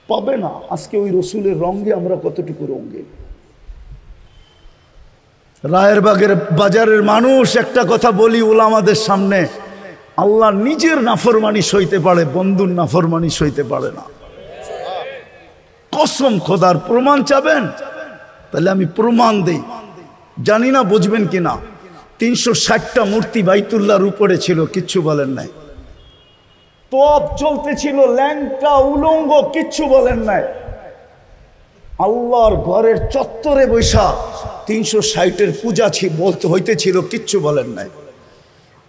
পাবে না আজকে, ওই রসুলের রঙে আমরা কতটুকু রঙে। রায়ের বাজারের মানুষ, একটা কথা বলি ওলামাদের সামনে, আল্লাহ নিজের নাফরমানি সইতে পারে, বন্ধুর নাফরমানি সইতে পারে না। কসম খোদার। প্রমাণ চাবেন? তাহলে আমি প্রমাণ দেই, জানি না বুঝবেন কিনা। 360টা মূর্তি বাইতুল্লাহর উপরে ছিল, কিচ্ছু বলেন নাই। তপ চলতেছিল, ল্যাংটা উলঙ্গ, কিচ্ছু বলেন নাই। আল্লাহর ঘরের চত্বরে বৈশা 360-এর পূজা বলতে হইতেছিল, কিচ্ছু বলেন নাই।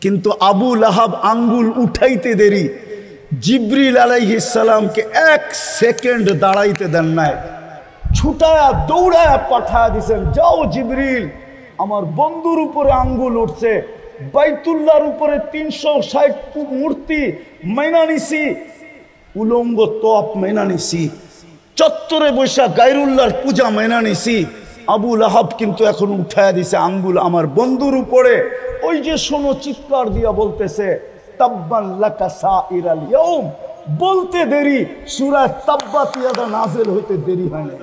কিন্তু আবু লাহাব আঙ্গুল উঠাইতে দেরি, জিবরিল আলাইহিস সালামকে 1 সেকেন্ড দাঁড়াইতে দেন নাই, ছুটায়া দৌড়ায়া পাঠায়া দিছেন, যাও জিবরিল, আমার বন্ধুর উপরে আঙ্গুল উঠছে, বাইতুল্লাহর উপরে 360 মূর্তি মাইনা নিছি, উলঙ্গ তপ মাইনা নিছি, চত্বরে বৈশা গায়রুল্লাহর পূজা মাইনা নিছি। আবু লাহাব কিন্তু এখন উঠায়া দিছে আঙ্গুল আমার বন্ধুর উপরে। ওই যে শোনো, চিৎকার দিয়া বলতেছে, তাব্বান লাকা সাইরাল ইয়াউম, বলতে দেরি, সূরা তাব্বাত ইয়াদা নাযিল হইতে দেরি হয় না।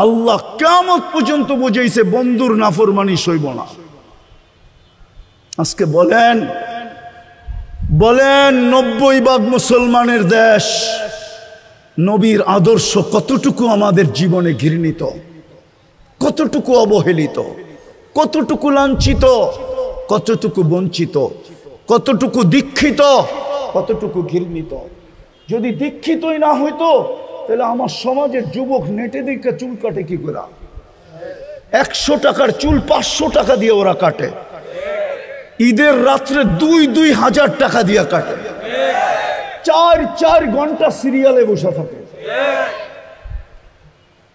আল্লাহ কিয়ামত পর্যন্ত বুঝাইছে বন্ধুর নাফরমানি সইব না। আজকে বলেন 90% মুসলমানের দেশ, নবীর আদর্শ কতটুকু আমাদের জীবনে ঘৃণিত, কতটুকু অবহেলিত, কতটুকু লাঞ্ছিত, কতটুকু বঞ্চিত, কতটুকু দীক্ষিত, কতটুকু ঘৃণিত। যদি দীক্ষিতই না হইতো তাহলে আমার সমাজের যুবক নেটে দিকে চুল কাটে কি করে? 100 টাকার চুল 500 টাকা দিয়ে ওরা কাটে, ঈদের রাত্রে 2-2 হাজার টাকা দিয়ে কাটে, 4 ঘন্টা সিরিয়ালে বসে থাকে।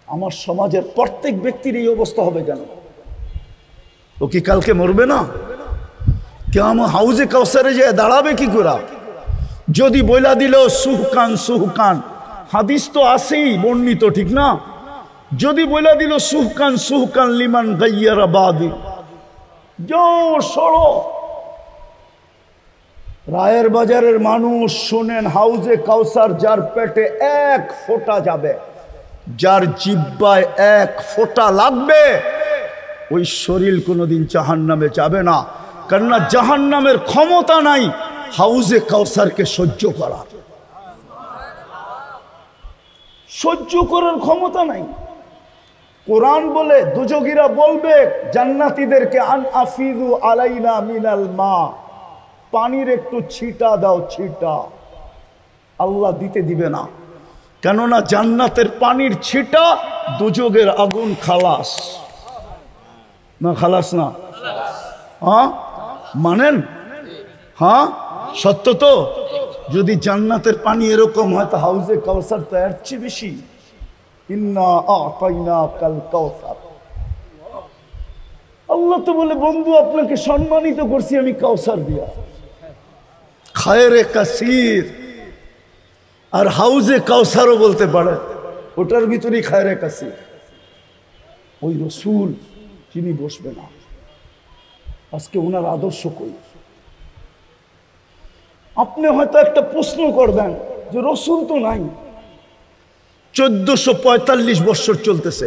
আমার সমাজের প্রত্যেক ব্যক্তির এই অবস্থা হবে কেন? ও কি কালকে মরবে না? কিয়ামত হাউজে কাউসারে যে দাঁড়াবে কি করে? যদি বইলা দিল সুহকান সুহকান, হাদিস তো আছেই বর্ণিত, ঠিক না? যদি বইলা দিল সুহকান সুহকান লিমান গাইয়ারা বাদি, যাও সরো। রায়ের বাজারের মানুষ শোনেন, হাউজে কাউসার যার পেটে 1 ফোঁটা যাবে, যার জিহ্বায় 1 ফোঁটা লাগবে, ওই শরীর কোনোদিন জাহান্নামে যাবে না। কেননা জাহান্নামের ক্ষমতা নাই হাউজে কাউসারকে সহ্য করার, সহ্য করার ক্ষমতা নাই। কোরআন বলে, দুজগীরা বলবে জান্নাতীদেরকে, আন আফিদু আলাইনা মিনাল মা, পানির একটু ছিটা দাও, ছিটা। আল্লাহ দিতে দিবে না, কেননা জান্নাতের পানির ছিটা দুজগের আগুন খালাস না, খালাস না? হ্যাঁ মানেন? হ্যাঁ সত্য তো। যদি জান্নাতের পানি এরকম হয় তো হাউজে কাউসার তো এর চেয়ে বেশি। ইন্না আ'তাইনাকাল কাউসার, আল্লাহ তো বলে, বন্ধু আপনাকে সম্মানিত করছি আমি কাউসার দিয়া, খায়রে কাসির। আর হাউজে কাউসারও বলতে পারে, ওটার ভিতরেই খায়রে কাসির। ওই রসুল যিনি বসবে না, আজকে ওনার আদর্শ কই? আপনি হয়তো একটা প্রশ্ন করবেন যে রসুল তো নাই, 1445 বছর চলতেছে,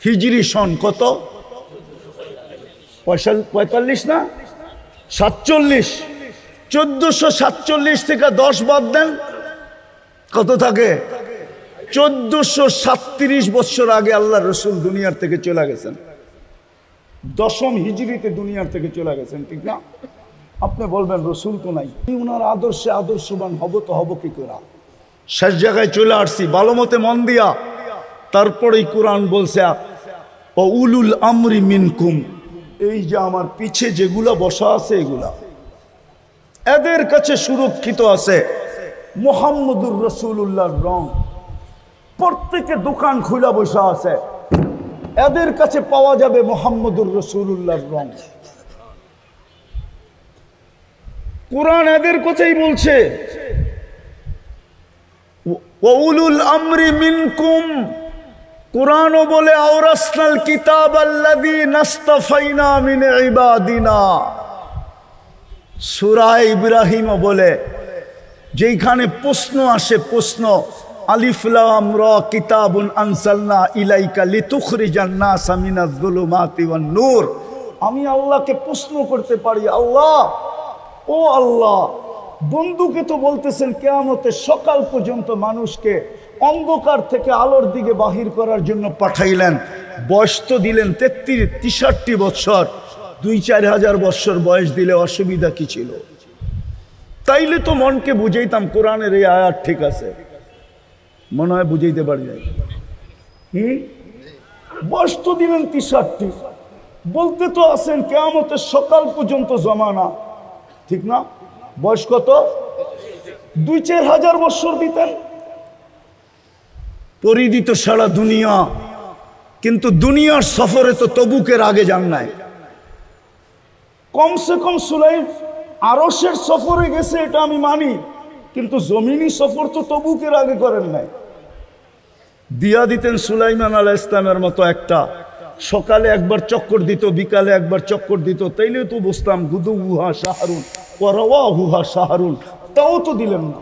হিজরি সন কত? 45 না 47? 1447 থেকে 10 বাদ দেন, কত থাকে? 1437 বছর আগে আল্লাহ রসুল দুনিয়ার থেকে চলে গেছেন, 10ম হিজরিতে দুনিয়ার থেকে চলে গেছেন, ঠিক না? আপনি বলবেন রসুল তো নাই, উনার আদর্শে আদর্শবান হব তো হব কি করে? শেষ জায়গায় চলে আসছি, ভালো মতে মন দিয়া। তারপরেই কোরআন বলছে, ও উলুল আমরি মিনকুম, এই যে আমার পিছে যেগুলা বসা আছে এগুলা এদের কাছে সুরক্ষিত আছে মুহাম্মদুর রাসূলুল্লাহর রং। প্রত্যেকে দোকান খুলে বসে আছে, এদের কাছে পাওয়া যাবে মুহাম্মদুর রাসূলুল্লাহর রং। কোরআন এদের কথাই বলছে, ওয়াউলুল আমরি মিনকুম। কোরআনও বলে আওরাসনাল কিতাবাল্লাযী নাসতাফাইনা মিন ইবাদিনা। সূরা ইব্রাহিমও বলে, যেখানে প্রশ্ন আসে, প্রশ্ন আলিফ লাম রা কিতাবুন আনজালনা ইলাইকা লিতুখরিজান নাসা মিনাজ যুলুমাতি ওয়ান নূর। আমি আল্লাহকে প্রশ্ন করতে পারি, আল্লাহ, ও আল্লাহ, বন্ধুকে তো বলতেছেন কিয়ামতের সকাল পর্যন্ত মানুষকে অন্ধকার থেকে আলোর দিকে বাহির করার জন্য পাঠাইলেন। বয়স তো দিলেন 63 বছর, 2-4 হাজার বছর বয়স দিলে অসুবিধা কি ছিল? তাইলে তো মনকে বুঝাইতাম কোরআনের এই আয়াত ঠিক আছে। মনে হয় বুঝাইতে পারি নাই। বয়স তো দিলেন 63, বলতে তো আছেন কিয়ামতের সকাল পর্যন্ত জমানা, ঠিক না? বয়স কত? 2-4 হাজার বছর দিতেন। পরিদিত সারা দুনিয়া, কিন্তু দুনিয়ার সফরে তো তবুকের আগে যান নাই। কমসে কম সুলাইম আরশের সফরে গেছে, এটা আমি মানি, কিন্তু জমিনি সফর তো তবুকের আগে করেন নাই। দিয়া দিতেন সুলাইমান আলাইহিস সালামের মতো একটা, সকালে একবার চক্কর দিত, বিকালে একবার চক্কর দিত, তাইলে তো বুঝতাম গুদুহা শাহরুন ওয়া রাওয়াহুহা শাহরুন। তাও তো দিলেন না।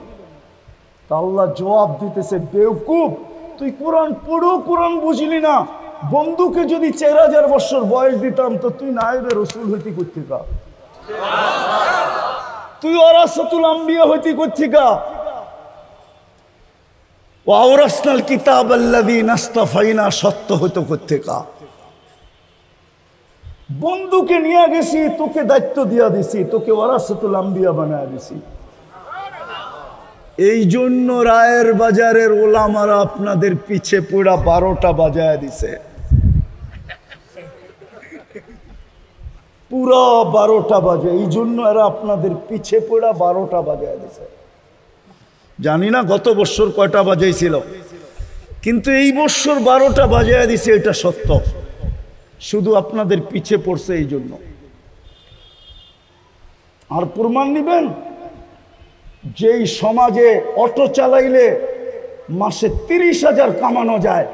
তা আল্লাহ জবাব দিতেছে, বেওকুফ, তুই কোরআন পড়ো, কোরআন বুঝলি না। বন্ধুকে যদি 4000 বছর বয়স দিতাম তো তুই নায়েবে রসুল হইতি কোত্থেকা? তুই ওয়ারাসাতুল আম্বিয়া হইতি কোত্থেকা? ওয়াওরাসনাল কিতাবাল্লাযী নাসতাফাইনা সত্য হইতো কোত্থেকা? বন্ধুকে নিয়ে গেছি, তোকে দায়িত্ব দিয়া দিছি, তোকে ওয়ারাসাতুল আম্বিয়া বানায় দিছি। এই জন্য রায়ের বাজারের ওলামারা আপনাদের পিছে পড়া 12টা বাজায় দিছে, পুরা 12টা বাজে। এই জন্য এরা আপনাদের পিছে পড়া 12টা বাজায় দিছে। জানি না গত বছর কয়টা বাজাইছিল, কিন্তু এই বছর 12টা বাজায় দিছে, এটা সত্য। শুধু আপনাদের পিছে পড়ছে এই জন্য। আর প্রমাণ নিবেন, যেই সমাজে অটো চালাইলে মাসে 30,000 কামানো যায়,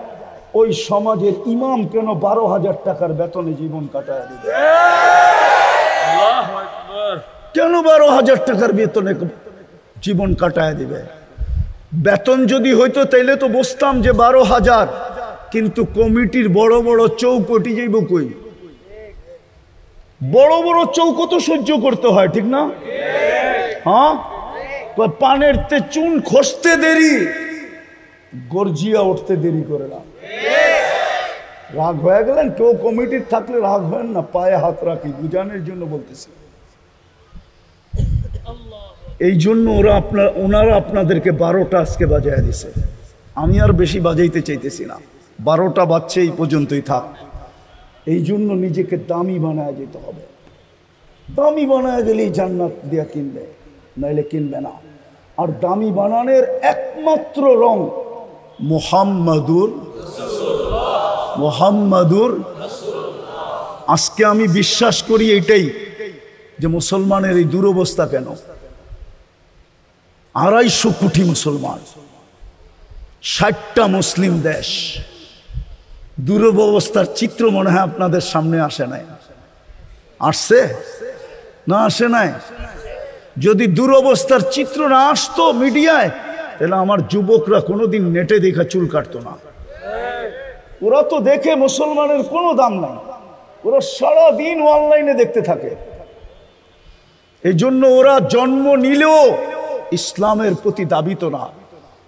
ওই সমাজের ইমাম কেন 12,000 টাকার বেতনে জীবন কাটায় দিবে? কেন 12,000 টাকার বেতনে জীবন কাটায় দিবে? বেতন যদি হইতো তাইলে তো বুঝতাম যে 12,000, কিন্তু কমিটির বড় বড় চৌকটি যাইব কই? বড় বড় চৌক তো সহ্য করতে হয়, ঠিক না? হ্যাঁ, পানের তে চুন খসতে দেরি, গর্জিয়া উঠতে দেরি করে না। রাগ হয়ে গেলেন? কেউ কমিটির থাকলে রাগ হয় না, পায়ে হাত রাখি, বুঝানোর জন্য বলতেছি। এই জন্য ওনারা আপনাদেরকে 12টা আজকে বাজায় দিছে। আমি আর বেশি বাজাইতে চাইতেছি না, 12টা বাজছে, এই পর্যন্তই থাক। এই জন্য নিজেকে দামি বানায় যেতে হবে। দামি বানায় গেলেই জান্নাত দিয়া কিনবে, নাইলে কিনবে না। আর দামি বানানোর একমাত্র রং মুহাম্মাদুর। আজকে আমি বিশ্বাস করি এটাই, যে মুসলমানের এই দুরবস্থা কেন। 250 কোটি মুসলমান, 60টা মুসলিম দেশ, দুরবস্থার চিত্র মনে হয় আপনাদের সামনে আসে নাই? আসছে না আসে নাই? যদি দুরবস্থার চিত্র না আসতো মিডিয়ায়, তাহলে আমার যুবকরা কোনোদিন নেটে দেখা চুল কাটতো না। ওরা তো দেখে মুসলমানের কোনো দাম নাই, ওরা সারাদিন অনলাইনে দেখতে থাকে। এই জন্য ওরা জন্ম নিলেও ইসলামের প্রতি দাবিত না।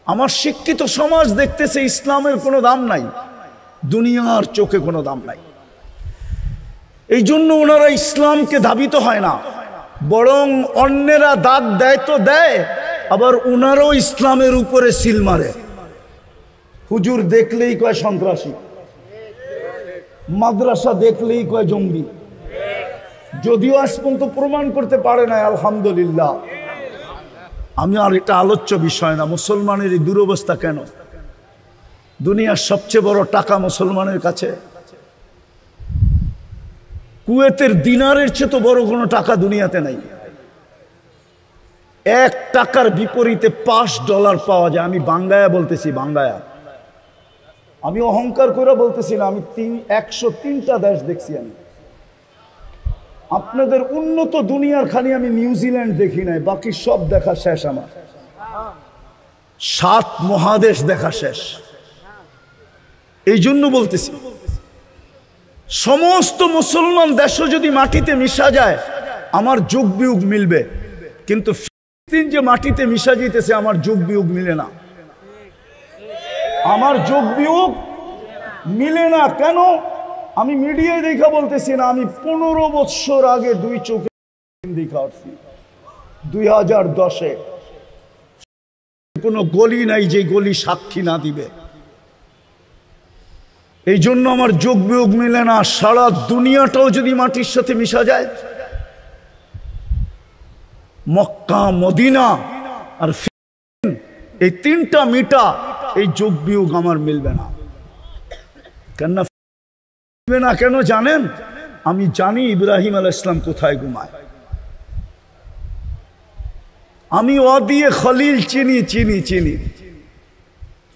আমার শিক্ষিত সমাজ দেখতেছে ইসলামের কোনো দাম নাই, দুনিয়ার চোখে কোনো দাম নাই। এই জন্য ওনারা ইসলামকে ধাবিত হয় না, বরং অন্যেরা দাগ দেয় তো দেয়, আবার ওনারাও ইসলামের উপরে সিল মারে। হুজুর দেখলেই কয় সন্ত্রাসী, মাদ্রাসা দেখলেই কয় জঙ্গি, যদিও আজ পর্যন্ত প্রমাণ করতে পারে না। আলহামদুলিল্লাহ, আমি আর এটা আলোচ্য বিষয় না। মুসলমানের এই দুরবস্থা কেন? দুনিয়ার সবচেয়ে বড় টাকা মুসলমানের কাছে। কুয়েতের দিনারের চেয়ে তো বড় কোনো টাকা দুনিয়াতে নাই। 1 টাকার বিপরীতে $5 পাওয়া যায়। আমি বাঙ্গায়া বলতেছি, বাঙ্গায়া। আমি অহংকার করে বলতেছি না, আমি 103টা দেশ দেখছি। আমি আপনাদের উন্নত দুনিয়ার খালি আমি নিউজিল্যান্ড দেখি নাই, বাকি সব দেখা শেষ আমার। 7 মহাদেশ দেখা শেষ। এই জন্য বলতেছি, সমস্ত মুসলমান দেশও যদি মাটিতে মিশা যায় আমার যুগ বিয়োগ মিলবে, কিন্তু ফিলিস্তিন যে মাটিতে মিশা যেতেছে আমার যুগ বিয়োগ মিলে না। আমার যুগ বিয়োগ মিলে না কেন? আমি মিডিয়ায় দেখা বলতেছি না, আমি 15 বছর আগে 2 চোখে দেখা আসছি। 2010-এ কোনো গলি নাই যে গলি সাক্ষী না দিবে। এই জন্য আমার যোগ বিয়োগ মিলে না। সারা দুনিয়াটাও যদি মাটির সাথে মিশা যায়, মক্কা, মদিনা আর ফিলিস্তিন, এই 3টা মিটা, এই যোগ বিয়োগ আমার মিলবে না। কেন মিলবে না কেন জানেন? আমি জানি ইব্রাহিম আলাইহিস সালাম কোথায় ঘুমায়। আমি ওয়াদিয়ে খলিল চিনি চিনি চিনি।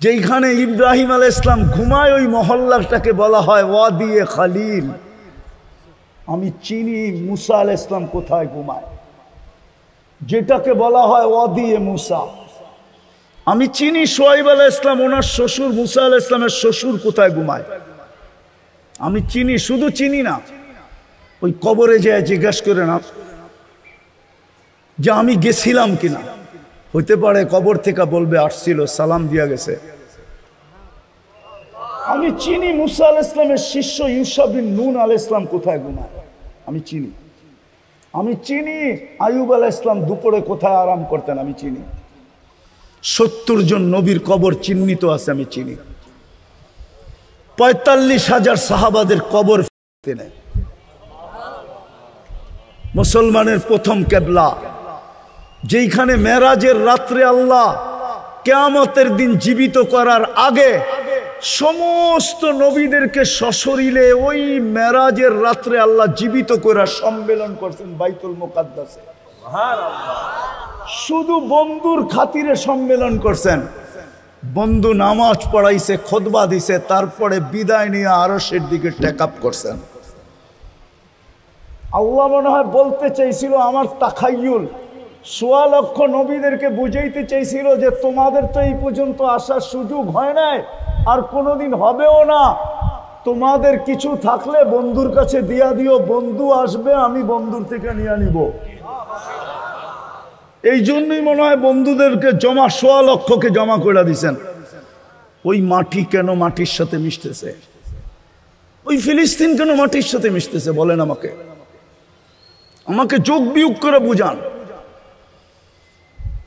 যেখানে ইব্রাহিম আলাইহিস সালাম ঘুমায় ওই মহল্লাটাকে বলা হয় ওয়াদিয়ে খলিল। আমি চিনি মুসা আলাইহিস সালাম কোথায় ঘুমায়, যেটাকে বলা হয় ওয়াদিয়ে মুসা। আমি চিনি শুআয়ব আলাইহিস সালাম, ওনার শ্বশুর মুসা আলাইহিস সালামের শ্বশুর কোথায় ঘুমায়। আমি চিনি, শুধু চিনি না, ওই কবরে যেয়ে জিজ্ঞেস করে না যে আমি গেছিলাম কিনা। হইতে পারে কবর থেকে বলবে আসছিল, সালাম দিয়া গেছে। আমি চিনি মুসা আলাইহিস সালামের শিষ্য ইউশা বিন নুন আলাইহিস সালাম কোথায় ঘুমায়। আমি চিনি। আমি চিনি আইয়ুব আলাইহিস সালাম দুপুরে কোথায় আরাম করতেন। আমি চিনি 70 জন নবীর কবর চিহ্নিত আছে। আমি চিনি 45,000 সাহাবাদের কবর। মুসলমানের প্রথম কেবলা, যেখানে মেরাজের রাত্রে আল্লাহ কিয়ামতের দিন জীবিত করার আগে সমস্ত নবীদেরকে সশরীরে ওই মেরাজের রাত্রে আল্লাহ জীবিত করে সম্মেলন করছেন বাইতুল মুকাদ্দাসে। শুধু বন্ধুর খাতিরে সম্মেলন করছেন। বন্ধু নামাজ পড়াইছে, খুতবা দিছে, তারপরে বিদায় নিয়ে আরশের দিকে টেক আপ করছেন। আল্লাহ মনে হয় বলতে চাইছিল, আমার তাখায়ুল 1.25 লক্ষ নবীদেরকে বুঝাইতে চাইছিল যে তোমাদের তো এই পর্যন্ত আসার সুযোগ হয় নাই, আর কোনোদিন হবেও না। তোমাদের কিছু থাকলে বন্ধুর কাছে দিয়া দিও, বন্ধু আসবে, আমি বন্ধুর থেকে নিয়ে নিব। এই জন্যই মনে হয় বন্ধুদেরকে জমা 1.25 লক্ষকে জমা করে দিছেন। ওই মাটি কেন মাটির সাথে মিশতেছে? ওই ফিলিস্তিন কেন মাটির সাথে মিশতেছে বলেন আমাকে। আমাকে যোগ বিয়োগ করে বুঝান।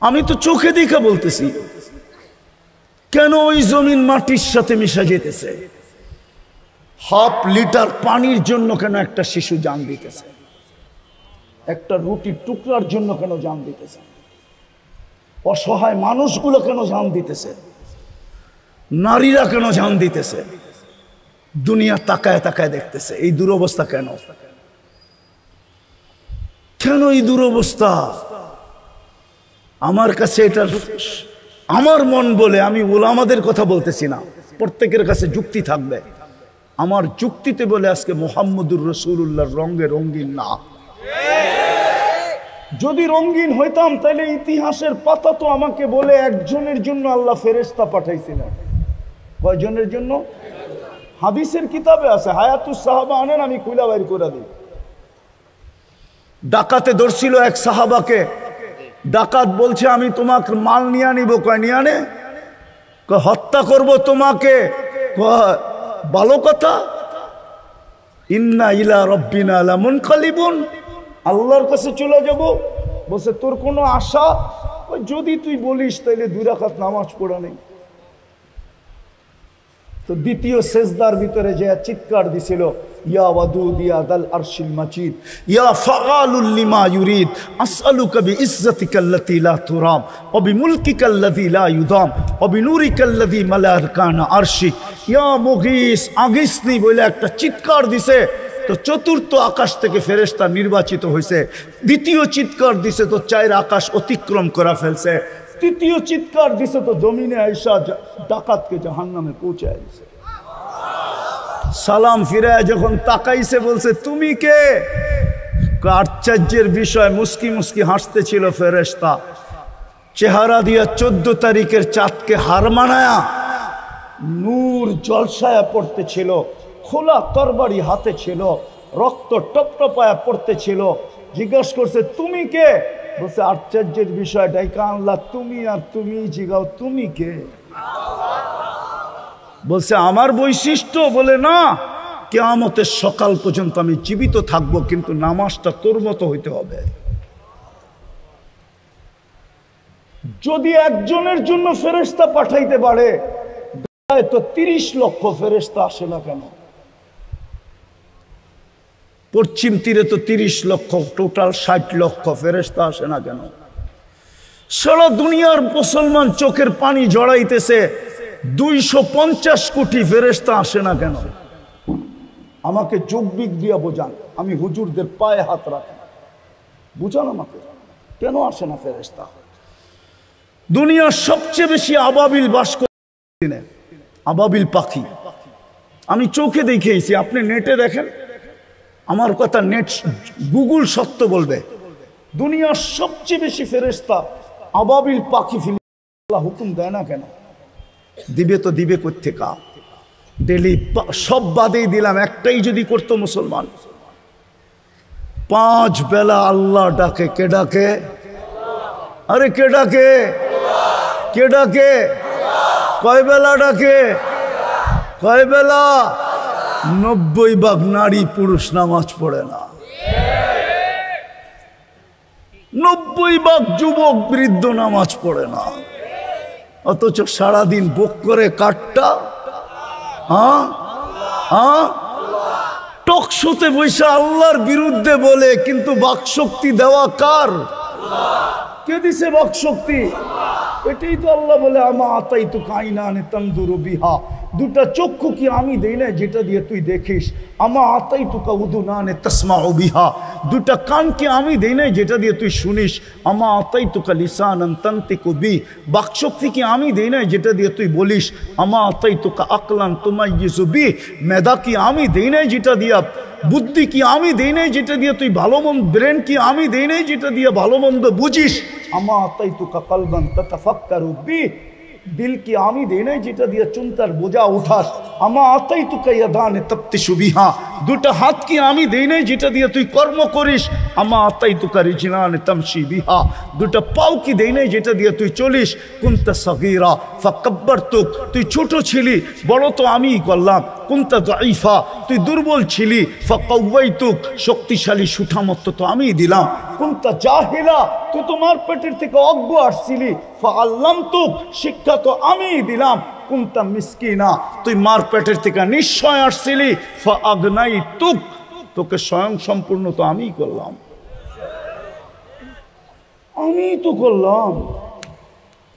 আমি তো চোখে দেখা বলতেছি, কেন ওই জমিন মাটির সাথে মিশা যেতেছে? 1/2 লিটার পানির জন্য কেন একটা শিশু জান দিতেছে? একটা রুটির টুকরার জন্য কেন জান দিতেছে? অসহায় মানুষগুলো কেন জান দিতেছে? নারীরা কেন জান দিতেছে? দুনিয়া তাকায় তাকায় দেখতেছে। এই দুরবস্থা কেন? কেন এই দুরবস্থা? আমার কাছে এটা আমার মন বলে, আমি উলামাদের কথা বলতেছি না, প্রত্যেকের কাছে যুক্তি থাকবে। আমার যুক্তিতে বলে আজকে মুহাম্মদুর রাসূলুল্লাহর রঙে রঙিন না। যদি রঙিন হইতাম তাহলে ইতিহাসের পাতা তো আমাকে বলে একজনের জন্য আল্লাহ ফেরেশতা পাঠাইছিলেন। কয়জনের জন্য? হাদিসের কিতাবে আছে, হায়াতুস সাহাবা আনেন, আমি খুলা বাইর করে দিই। ডাকাতে ধরছিল এক সাহাবাকে। ডাকাত বলছে আমি তোমাকে মাল নিয়ে নিব। কয় নিয়ে আনে? হত্যা করব তোমাকে। ভালো কথা। ইন্না ইলা রব্বিনা লামুনকালিবুন, আল্লাহর কাছে চলে যাব। বলছে তোর কোনো আশা? যদি তুই বলিস তাইলে 2 রাকাত নামাজ পড়া নেই। তো দ্বিতীয় সেজদার ভিতরে যে চিৎকার দিছিল, ইয়া ওয়াদুদ ইয়া দাল আরশিল মাজিদ ইয়া ফাআলুল লিমা ইউরিদ আসআলুকা বিইজ্জাতিকাল্লাতী লা তুরাম ওয়া বিমুলকিকাল্লাযী লা ইউদাম ওয়া বিনুরিকাল্লাযী মালা আরকানা আরশিক ইয়া মুগীস আগিসনি বলে একটা চিৎকার দিছে। তো চতুর্থ আকাশ থেকে ফেরেশতা নির্বাচিত হয়েছে। দ্বিতীয় চিৎকার দিছে তো 4 আকাশ অতিক্রম করা ফেলছে। তৃতীয় চিৎকার দিছে তো জমিনে আয়েশা ডাকাতকে জাহান্নামে পৌঁছায় দিছে। সালাম ফিরায় যখন তাকাইছে বলছে তুমি কে? আশ্চর্যের বিষয়, মুস্কি মুস্কি হাসতেছিল ফেরেশতা। চেহারা দিয়া 14 তারিখের চাঁদকে হার মানায়া নূর জলসায়া পড়তেছিল, খোলা তরবারি হাতে ছিল, রক্ত টপটপায়া পড়তেছিল। জিজ্ঞাসা করছে তুমি কে? বলছে আশ্চর্যের বিষয়, ডাইকা আল্লাহ তুমি আর তুমি জিগাও তুমি কে? বলছে আমার বৈশিষ্ট্য? বলে না, কিয়ামতের সকাল পর্যন্ত আমি জীবিত থাকবো, কিন্তু নামাজটা তোর মতো হইতে হবে। যদি একজনের জন্য ফেরেশতা পাঠাইতে পারে তো 30 লক্ষ ফেরেশতা আসে না কেন? পশ্চিম তীরে তো 30 লক্ষ, টোটাল 60 লক্ষ ফেরেশতা আসে না কেন? সারা দুনিয়ার মুসলমান চোখের পানি জড়াইতেছে, 250 কোটি ফেরেশতা আসে না কেন? আমাকে যৌক্তিক দিয়া বোঝান, আমি হুজুরদের পায়ে হাত রাখি, বুঝান আমাকে কেন আসে না ফেরেশতা? দুনিয়ার সবচেয়ে বেশি আবাবিল বাস করে, আবাবিল পাখি আমি চোখে দেখেছি, আপনি নেটে দেখেন, আমার কথা নেট গুগল সত্য বলবে। দুনিয়ার সবচেয়ে বেশি ফেরেশতা আবাবিল পাখি ফিল হুকুম দেয় না কেন? দিবে তো দিবে কোত্থেকা? ডেলি সব বাদেই দিলাম, একটাই যদি করতো মুসলমান, 5 বেলা আল্লাহ ডাকে। কে ডাকে? আরে কে ডাকে? কে ডাকে? কয় বেলা ডাকে? কয় বেলা? 90% নারী পুরুষ নামাজ পড়ে না, 90% যুবক বৃদ্ধ নামাজ পড়ে না, অথচ সারাদিন বুক করে কাটটা টক শোতে বসে আল্লাহর বিরুদ্ধে বলে, কিন্তু বাকশক্তি দেওয়া কার? কে দিছে বাকশক্তি? এটাই তো আল্লাহ বলে আমা আতাই তো কাইনানে তানদুরু বিহা, দুটা চক্ষু কি আমি দেই না যেটা দিয়ে তুই দেখিস? আমা আতাই তো কাউদুনানে তাসমাউ বিহা, দুটা কান কি আমি দেই না যেটা দিয়ে তুই শুনিস? আমা আতাই তো লিসানান তানতিকু বি, বাকশক্তি কি আমি দেই না যেটা দিয়ে তুই বলিস? আমা আতাই তো আকলান তুমাইয়িজু বি, মেধা কি আমি দেই না যেটা দিয়া, বুদ্ধি কি আমি দেই নাই যেটা দিয়ে তুই ভালো মন্দ, ব্রেন কি আমি দেই নাই যেটা দিয়ে ভালো মন্দ বুঝিস? আমা আতাইতুকা কলবান তাতাফাক্কারু বি, দিল কি আমি দেই নাই যেটা দিয়ে চিন্তার বোঝা উঠাস? আমা আতাইতুকা ইয়াদানে তাফতিশু বিহা, দুটো হাত কি আমি দেই নাই যেটা দিয়ে তুই কর্ম করিস? আমা আতাইতুকা রিজলানে তামশি বিহা, দুটো পাও কি দেই নাই যেটা দিয়ে তুই চলিস? কুনতা সগীরা ফাকাব্বারতুক, তুই ছোট ছিলি, বড় তো আমিই করলাম। কুনতা দাঈফা, তুই দুর্বল ছিলি, ফাকাওয়াইতুক, শক্তিশালী সুঠামত্ব তো আমিই দিলাম। কুনতা জাহিলা, তুই তোমার পেটের থেকে অজ্ঞ আসছিলি, ফাআল্লামতুক, শিক্ষা তো আমিই দিলাম। কুনতা মিসকিনা, তুই মার পেটের থেকে নিশ্চয় আসছিলি, ফাআগনাইতুক, তোকে স্বয়ং সম্পূর্ণ তো আমিই করলাম, আমিই তো করলাম।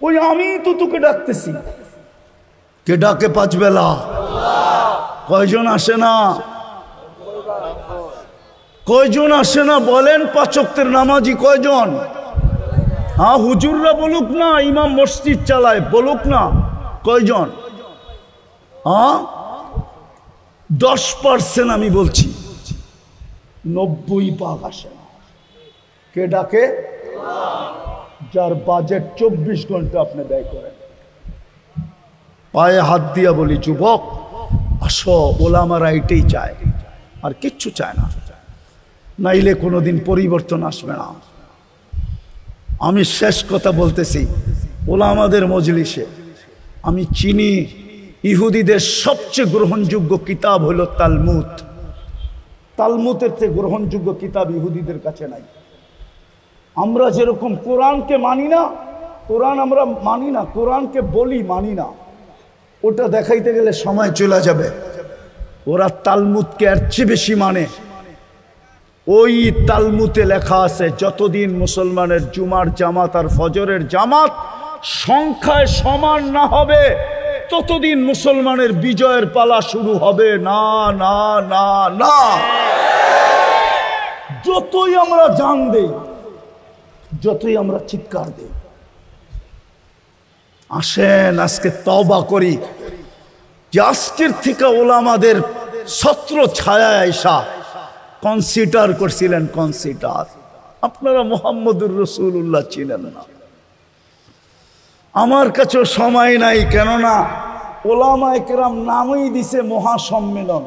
ওই আমিই তো তোকে ডাকতেছি। কে ডাকে 5 বেলা? কয়জন আসে না? কয়জন আসে না বলেন? 5 ওয়াক্তের নামাজি কয়জন? হ্যাঁ, হুজুররা বলুক না, ইমাম মসজিদ চালায় বলুক না, কয়জন? হ্যাঁ, 10% আমি বলছি, 90% আসে না। কে ডাকে? যার বাজেট 24 ঘন্টা আপনি ব্যয় করেন। পায়ে হাত দিয়া বলি, যুবক আসো, ওলামারা এটাই চায়, আর কিচ্ছু চায় না, নাইলে কোনোদিন পরিবর্তন আসবে না। আমি শেষ কথা বলতেছি, ওলামাদের মজলিসে আমি চিনি ইহুদিদের সবচেয়ে গ্রহণযোগ্য কিতাব হলো তালমুদ। তালমুদের চেয়ে গ্রহণযোগ্য কিতাব ইহুদিদের কাছে নাই। আমরা যেরকম কোরআনকে মানি না, কোরআন আমরা মানি না, কোরআনকে বলি মানি না, ওটা দেখাইতে গেলে সময় চলে যাবে। ওরা তালমুদকে এর চেয়ে বেশি মানে। ওই তালমুদে লেখা আছে যতদিন মুসলমানের জুমার জামাত আর ফজরের জামাত সংখ্যায় সমান না হবে ততদিন মুসলমানের বিজয়ের পালা শুরু হবে না না না না। যতই আমরা জান দেই, যতই আমরা চিৎকার দেই, আসেন আজকে তওবা করি যে আজকের থেকে ওলামাদের ছত্র ছায়া আয়সা কনসিডার করছিলেন। কনসিডার আপনারা মুহাম্মদুর রাসূলুল্লাহ ছিলেন না। আমার কাছেও সময় নাই, কেননা ওলামায়ে কেরাম নামই দিছে মহাসম্মেলন।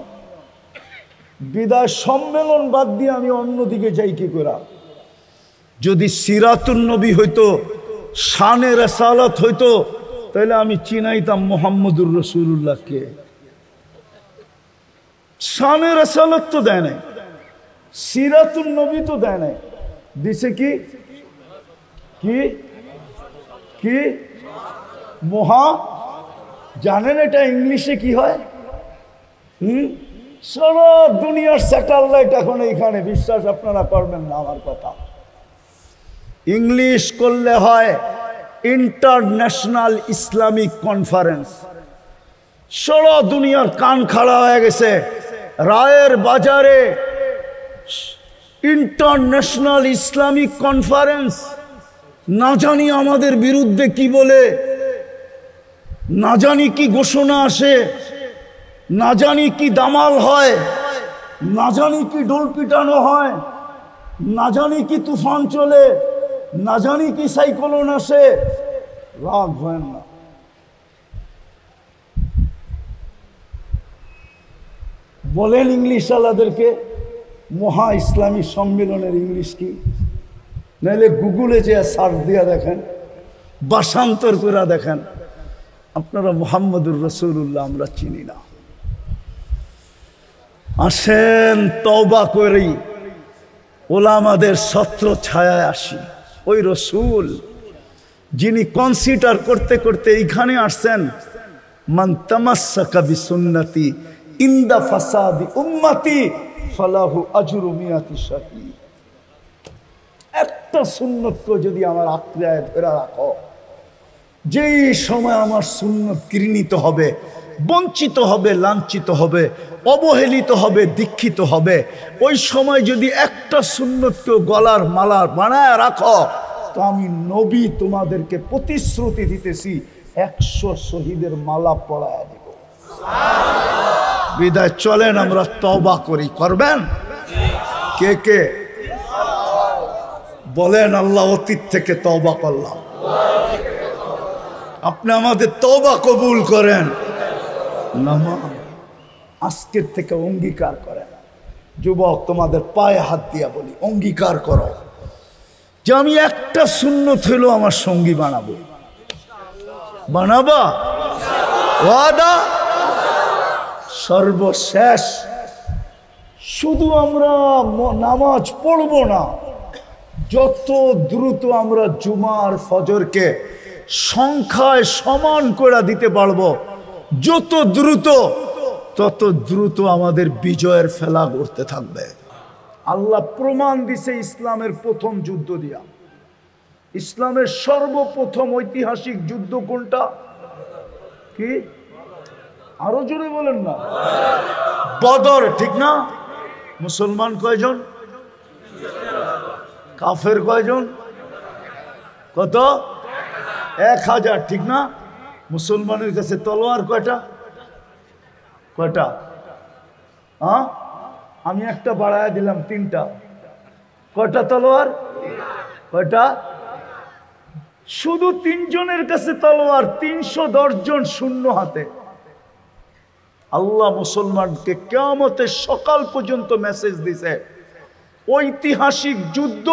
বিদায় সম্মেলন বাদ দিয়ে আমি অন্যদিকে যাই কি করে? যদি সিরাতুন নবী হইতো, শানে রাসালাত হইতো, তাহলে আমি চিনাইতাম মুহাম্মদুর রাসূলুল্লাহকে। শানে রাসালাত তো দেয় নাই, সিরাতুন নবী তো দেয় নাই, দিছে কি কি কি মহা। জানেন এটা ইংলিশে কি হয়? সারা দুনিয়ার স্যাটেলাইট এখন এইখানে, বিশ্বাস আপনারা করবেন না আমার কথা। ইংলিশ করলে হয় ইন্টারন্যাশনাল ইসলামিক কনফারেন্স। সারা দুনিয়ার কান খাড়া হয়ে গেছে। রায়ের বাজারে ইন্টারন্যাশনাল ইসলামিক কনফারেন্স, না জানি আমাদের বিরুদ্ধে কি বলে, না জানি কি ঘোষণা আসে, না জানি কি দামাল হয়, না জানি কি ডোল পিটানো হয়, না জানি কি তুফান চলে, না জানি কি সাইক্লোন আসে। রাগ হয় না। বলেন ইংলিশ আলাদেরকে মহা ইসলামী সম্মেলনের ইংলিশ কি? নাহলে গুগলে যে সার্চ দিয়া দেখেন, ভাষান্তর করে দেখেন। আপনারা মুহাম্মদুর রাসূলুল্লাহ আমরা চিনি না। আসেন তওবা করি, ওলামাদের ছত্র ছায়ায় আসি। ওই রসুল যিনি কনসিডার করতে করতে এইখানে আসছেন, মান তামাসসাকা বিসুন্নতি ইনদা ফাসাদি উম্মতি ফালাহু আজরু মিয়াতি শাহীদ। একটা সুন্নতকে যদি আমার আঁকড়ায় ধরে রাখো, যেই সময় আমার সুন্নত ঘৃণিত হবে, বঞ্চিত হবে, লাঞ্ছিত হবে, অবহেলিত হবে, দীক্ষিত হবে, ওই সময় যদি একটা সুন্নতকে গলার মালা বানায় রাখো, তো আমি নবী তোমাদেরকে প্রতিশ্রুতি দিতেছি 100 শহীদের মালা পরায় দেব। বিদায় চলেন আমরা তওবা করি। করবেন কে কে? বলেন আল্লাহ অতীত থেকে তওবা করলাম, আপনি আমাদের তওবা কবুল করেন। আজকের থেকে অঙ্গীকার করেন। যুবক তোমাদের পায়ে হাত দিয়া বলি, অঙ্গীকার করো যে আমি একটা সুন্নত হইল আমার সঙ্গী বানাবো। বানাবা? ওয়াদা? সর্বশেষ শুধু আমরা নামাজ পড়ব না, যত দ্রুত আমরা জুমার ফজরকে সংখ্যায় সমান করে দিতে পারবো, যত দ্রুত তত দ্রুত আমাদের বিজয়ের ফেলা করতে থাকবে। আল্লাহ প্রমাণ দিছে ইসলামের প্রথম যুদ্ধ দিয়া। ইসলামের সর্বপ্রথম ঐতিহাসিক যুদ্ধ কোনটা? কি? আরো জোরে বলেন না। বদর, ঠিক না? মুসলমান কয়জন? কাফের কয়জন? কত? 1000, ঠিক না? মুসলমানের কাছে তলোয়ার কয়টা? কয়টা? হ্যাঁ, আমি একটা বাড়ায় দিলাম 3টা। কয়টা তলোয়ার? কয়টা? শুধু 3 জনের কাছে তলোয়ার, 310 জন শূন্য হাতে। আল্লাহ মুসলমানকে কিয়ামতের সকাল পর্যন্ত মেসেজ দিছে, ঐতিহাসিক যুদ্ধ,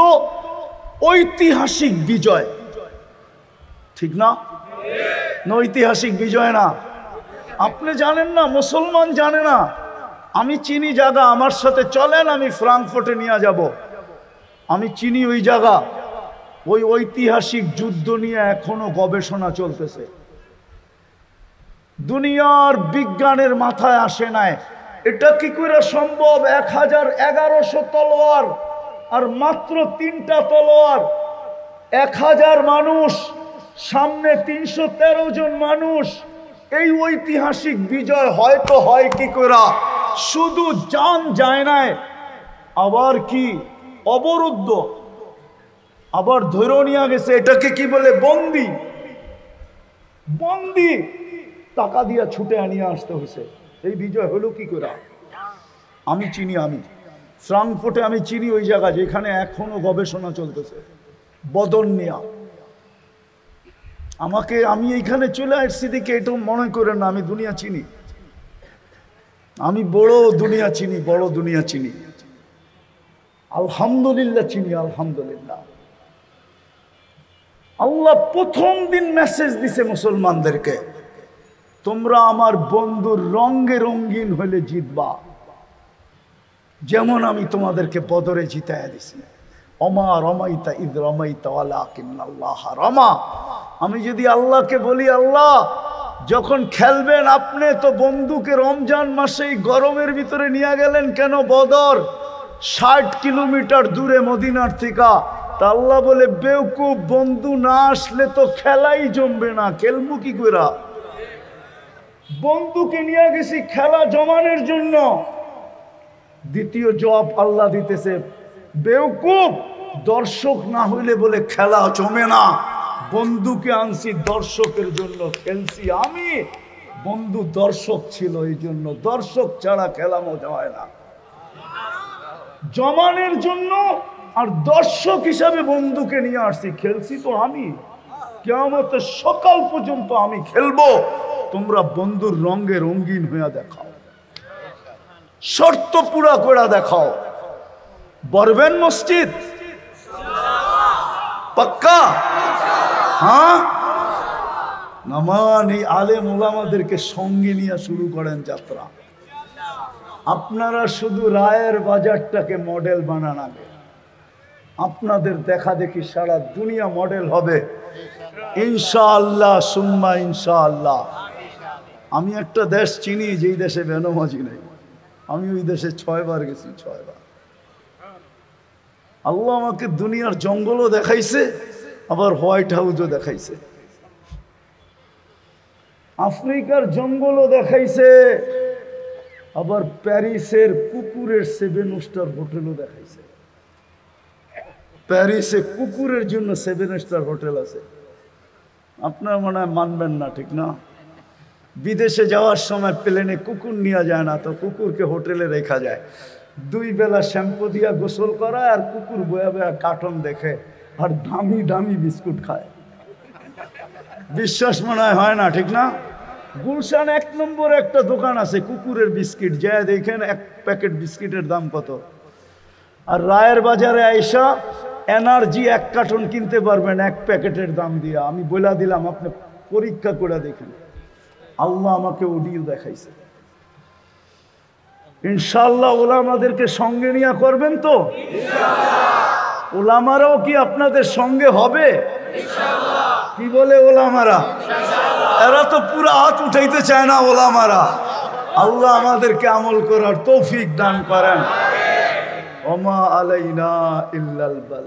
ঐতিহাসিক বিজয়। ঠিক না? ঐতিহাসিক বিজয় না? আপনি জানেন না, মুসলমান জানে না। আমি চিনি জায়গা, আমার সাথে চলেন, আমি ফ্রাঙ্কফুর্টে নিয়ে যাব। আমি চিনি ওই জায়গা। ওই ঐতিহাসিক যুদ্ধ নিয়ে এখনো গবেষণা চলতেছে। দুনিয়ার বিজ্ঞানের মাথায় আসে নাই এটা কি করে সম্ভব। 1100 তলোয়ার আর মাত্র 3টা তলোয়ার, 1000 মানুষ, সামনে 313 জন মানুষ। এই ঐতিহাসিক বিজয় হয়তো হয় কি করে? শুধু জান যায় নাই, আবার কি অবরুদ্ধ, আবার ধরে নিয়ে গেছে। এটাকে কি বলে? বন্দি। বন্দি টাকা দিয়া ছুটে আনিয়ে আসতে হয়েছে। এই বিজয় হলো কি করে? আমি চিনি, আমি ফ্রাঙ্কফুর্টে আমি চিনি ওই জায়গা যেখানে এখনো গবেষণা চলতেছে বদর নিয়া। আমি এইখানে চলে আসছি দিকে এটাও মনে করেন না আমি দুনিয়া চিনি। আমি বড় দুনিয়া চিনি, বড় দুনিয়া চিনি, আলহামদুলিল্লাহ চিনি, আলহামদুলিল্লাহ। আল্লাহ প্রথম দিন মেসেজ দিছে মুসলমানদেরকে, তোমরা আমার বন্ধুর রঙে রঙিন হলে জিতবা, যেমন আমি তোমাদেরকে বদরে জিতায়া দিছি। অমা রমাইতা ইদ রমাইতা ওয়ালাকিন্নাল্লাহ রমা। আমি যদি আল্লাহকে বলি, আল্লাহ যখন খেলবেন আপনি তো বন্ধুকে রমজান মাসেই গরমের ভিতরে নিয়ে গেলেন কেন বদর, 60 কিলোমিটার দূরে মদিনার থেকে। তা আল্লাহ বলে, বেওকুফ, বন্ধু না আসলে তো খেলাই জমবে না, খেলবো কি করে? বন্ধুকে নিয়ে গেছি খেলা জমানোর জন্য। দ্বিতীয় জবাব আল্লাহ দিতেছে, বেওকুফ, দর্শক না হইলে বলে খেলা জমে না। বন্ধুকে আনছি দর্শকের জন্য, খেলছি আমি। বন্ধু দর্শক ছিল, এই জন্য। দর্শক ছাড়া খেলা মজা হয় না। জমানের জন্য আর দর্শক হিসাবে বন্ধুকে নিয়ে আসছি, খেলছি তো আমি। কিয়ামতের সকাল পর্যন্ত আমি খেলবো, তোমরা বন্ধুর রঙে রঙিন হইয়া দেখাও, শর্ত পুরা করে দেখাও। বরবেন মসজিদ পাক্কা? হ্যাঁ, নামান এই আলেম ওলামাদেরকে সঙ্গে নিয়ে শুরু করেন যাত্রা। আপনারা শুধু রায়ের বাজারটাকে মডেল বানান আগে, আপনাদের দেখা দেখি সারা দুনিয়া মডেল হবে ইনশাআল্লাহ, সুম্মা ইনশাআল্লাহ। আমি একটা দেশ চিনি যেই দেশে বেনামাজি নেই। আমি ওই দেশে 6 বার গেছি, 6 বার। আল্লাহ আমাকে দুনিয়ার জঙ্গলও দেখাইছে, আবার হোয়াইট হাউসও দেখাইছে, আফ্রিকার জঙ্গলও দেখাইছে, আবার প্যারিসের কুকুরের 7 স্টার হোটেলও দেখাইছে। প্যারিসে কুকুরের জন্য 7 স্টার হোটেল আছে। আপনার মনে হয় মানবেন না, ঠিক না? বিদেশে যাওয়ার সময় প্লেনে কুকুর নিয়ে যায় না, তো কুকুরকে হোটেলে রেখা যায়। 2 বেলা শ্যাম্পু দিয়া গোসল করা, আর কুকুর বয়া বয়া কার্টুন দেখে আর দামি দামি বিস্কুট খায়। বিশ্বাস মনে হয় না, ঠিক না? গুলশান 1 নম্বর একটা দোকান আছে কুকুরের বিস্কিট, যায় দেখেন 1 প্যাকেট বিস্কিটের দাম কত। আর রায়ের বাজারে আইসা এনার্জি 1 কার্টন কিনতে পারবেন 1 প্যাকেটের দাম দিয়া। আমি বলে দিলাম, আপনি পরীক্ষা করে দেখেন। আল্লাহ আমাকে ওডিও দেখাইছে। ইনশাআল্লাহ ওলামাদেরকে সঙ্গে নিয়ে করবেন তো? ইনশাআল্লাহ। ওলামারাও কি আপনাদের সঙ্গে হবে? ইনশাআল্লাহ। কি বলে ওলামারা? ইনশাআল্লাহ। এরা তো পুরো হাত উঠাইতে চায় না ওলামারা। আল্লাহ আমাদেরকে আমল করার তৌফিক দান করেন। ওমা আলাইনা ইল্লাল বালাগ।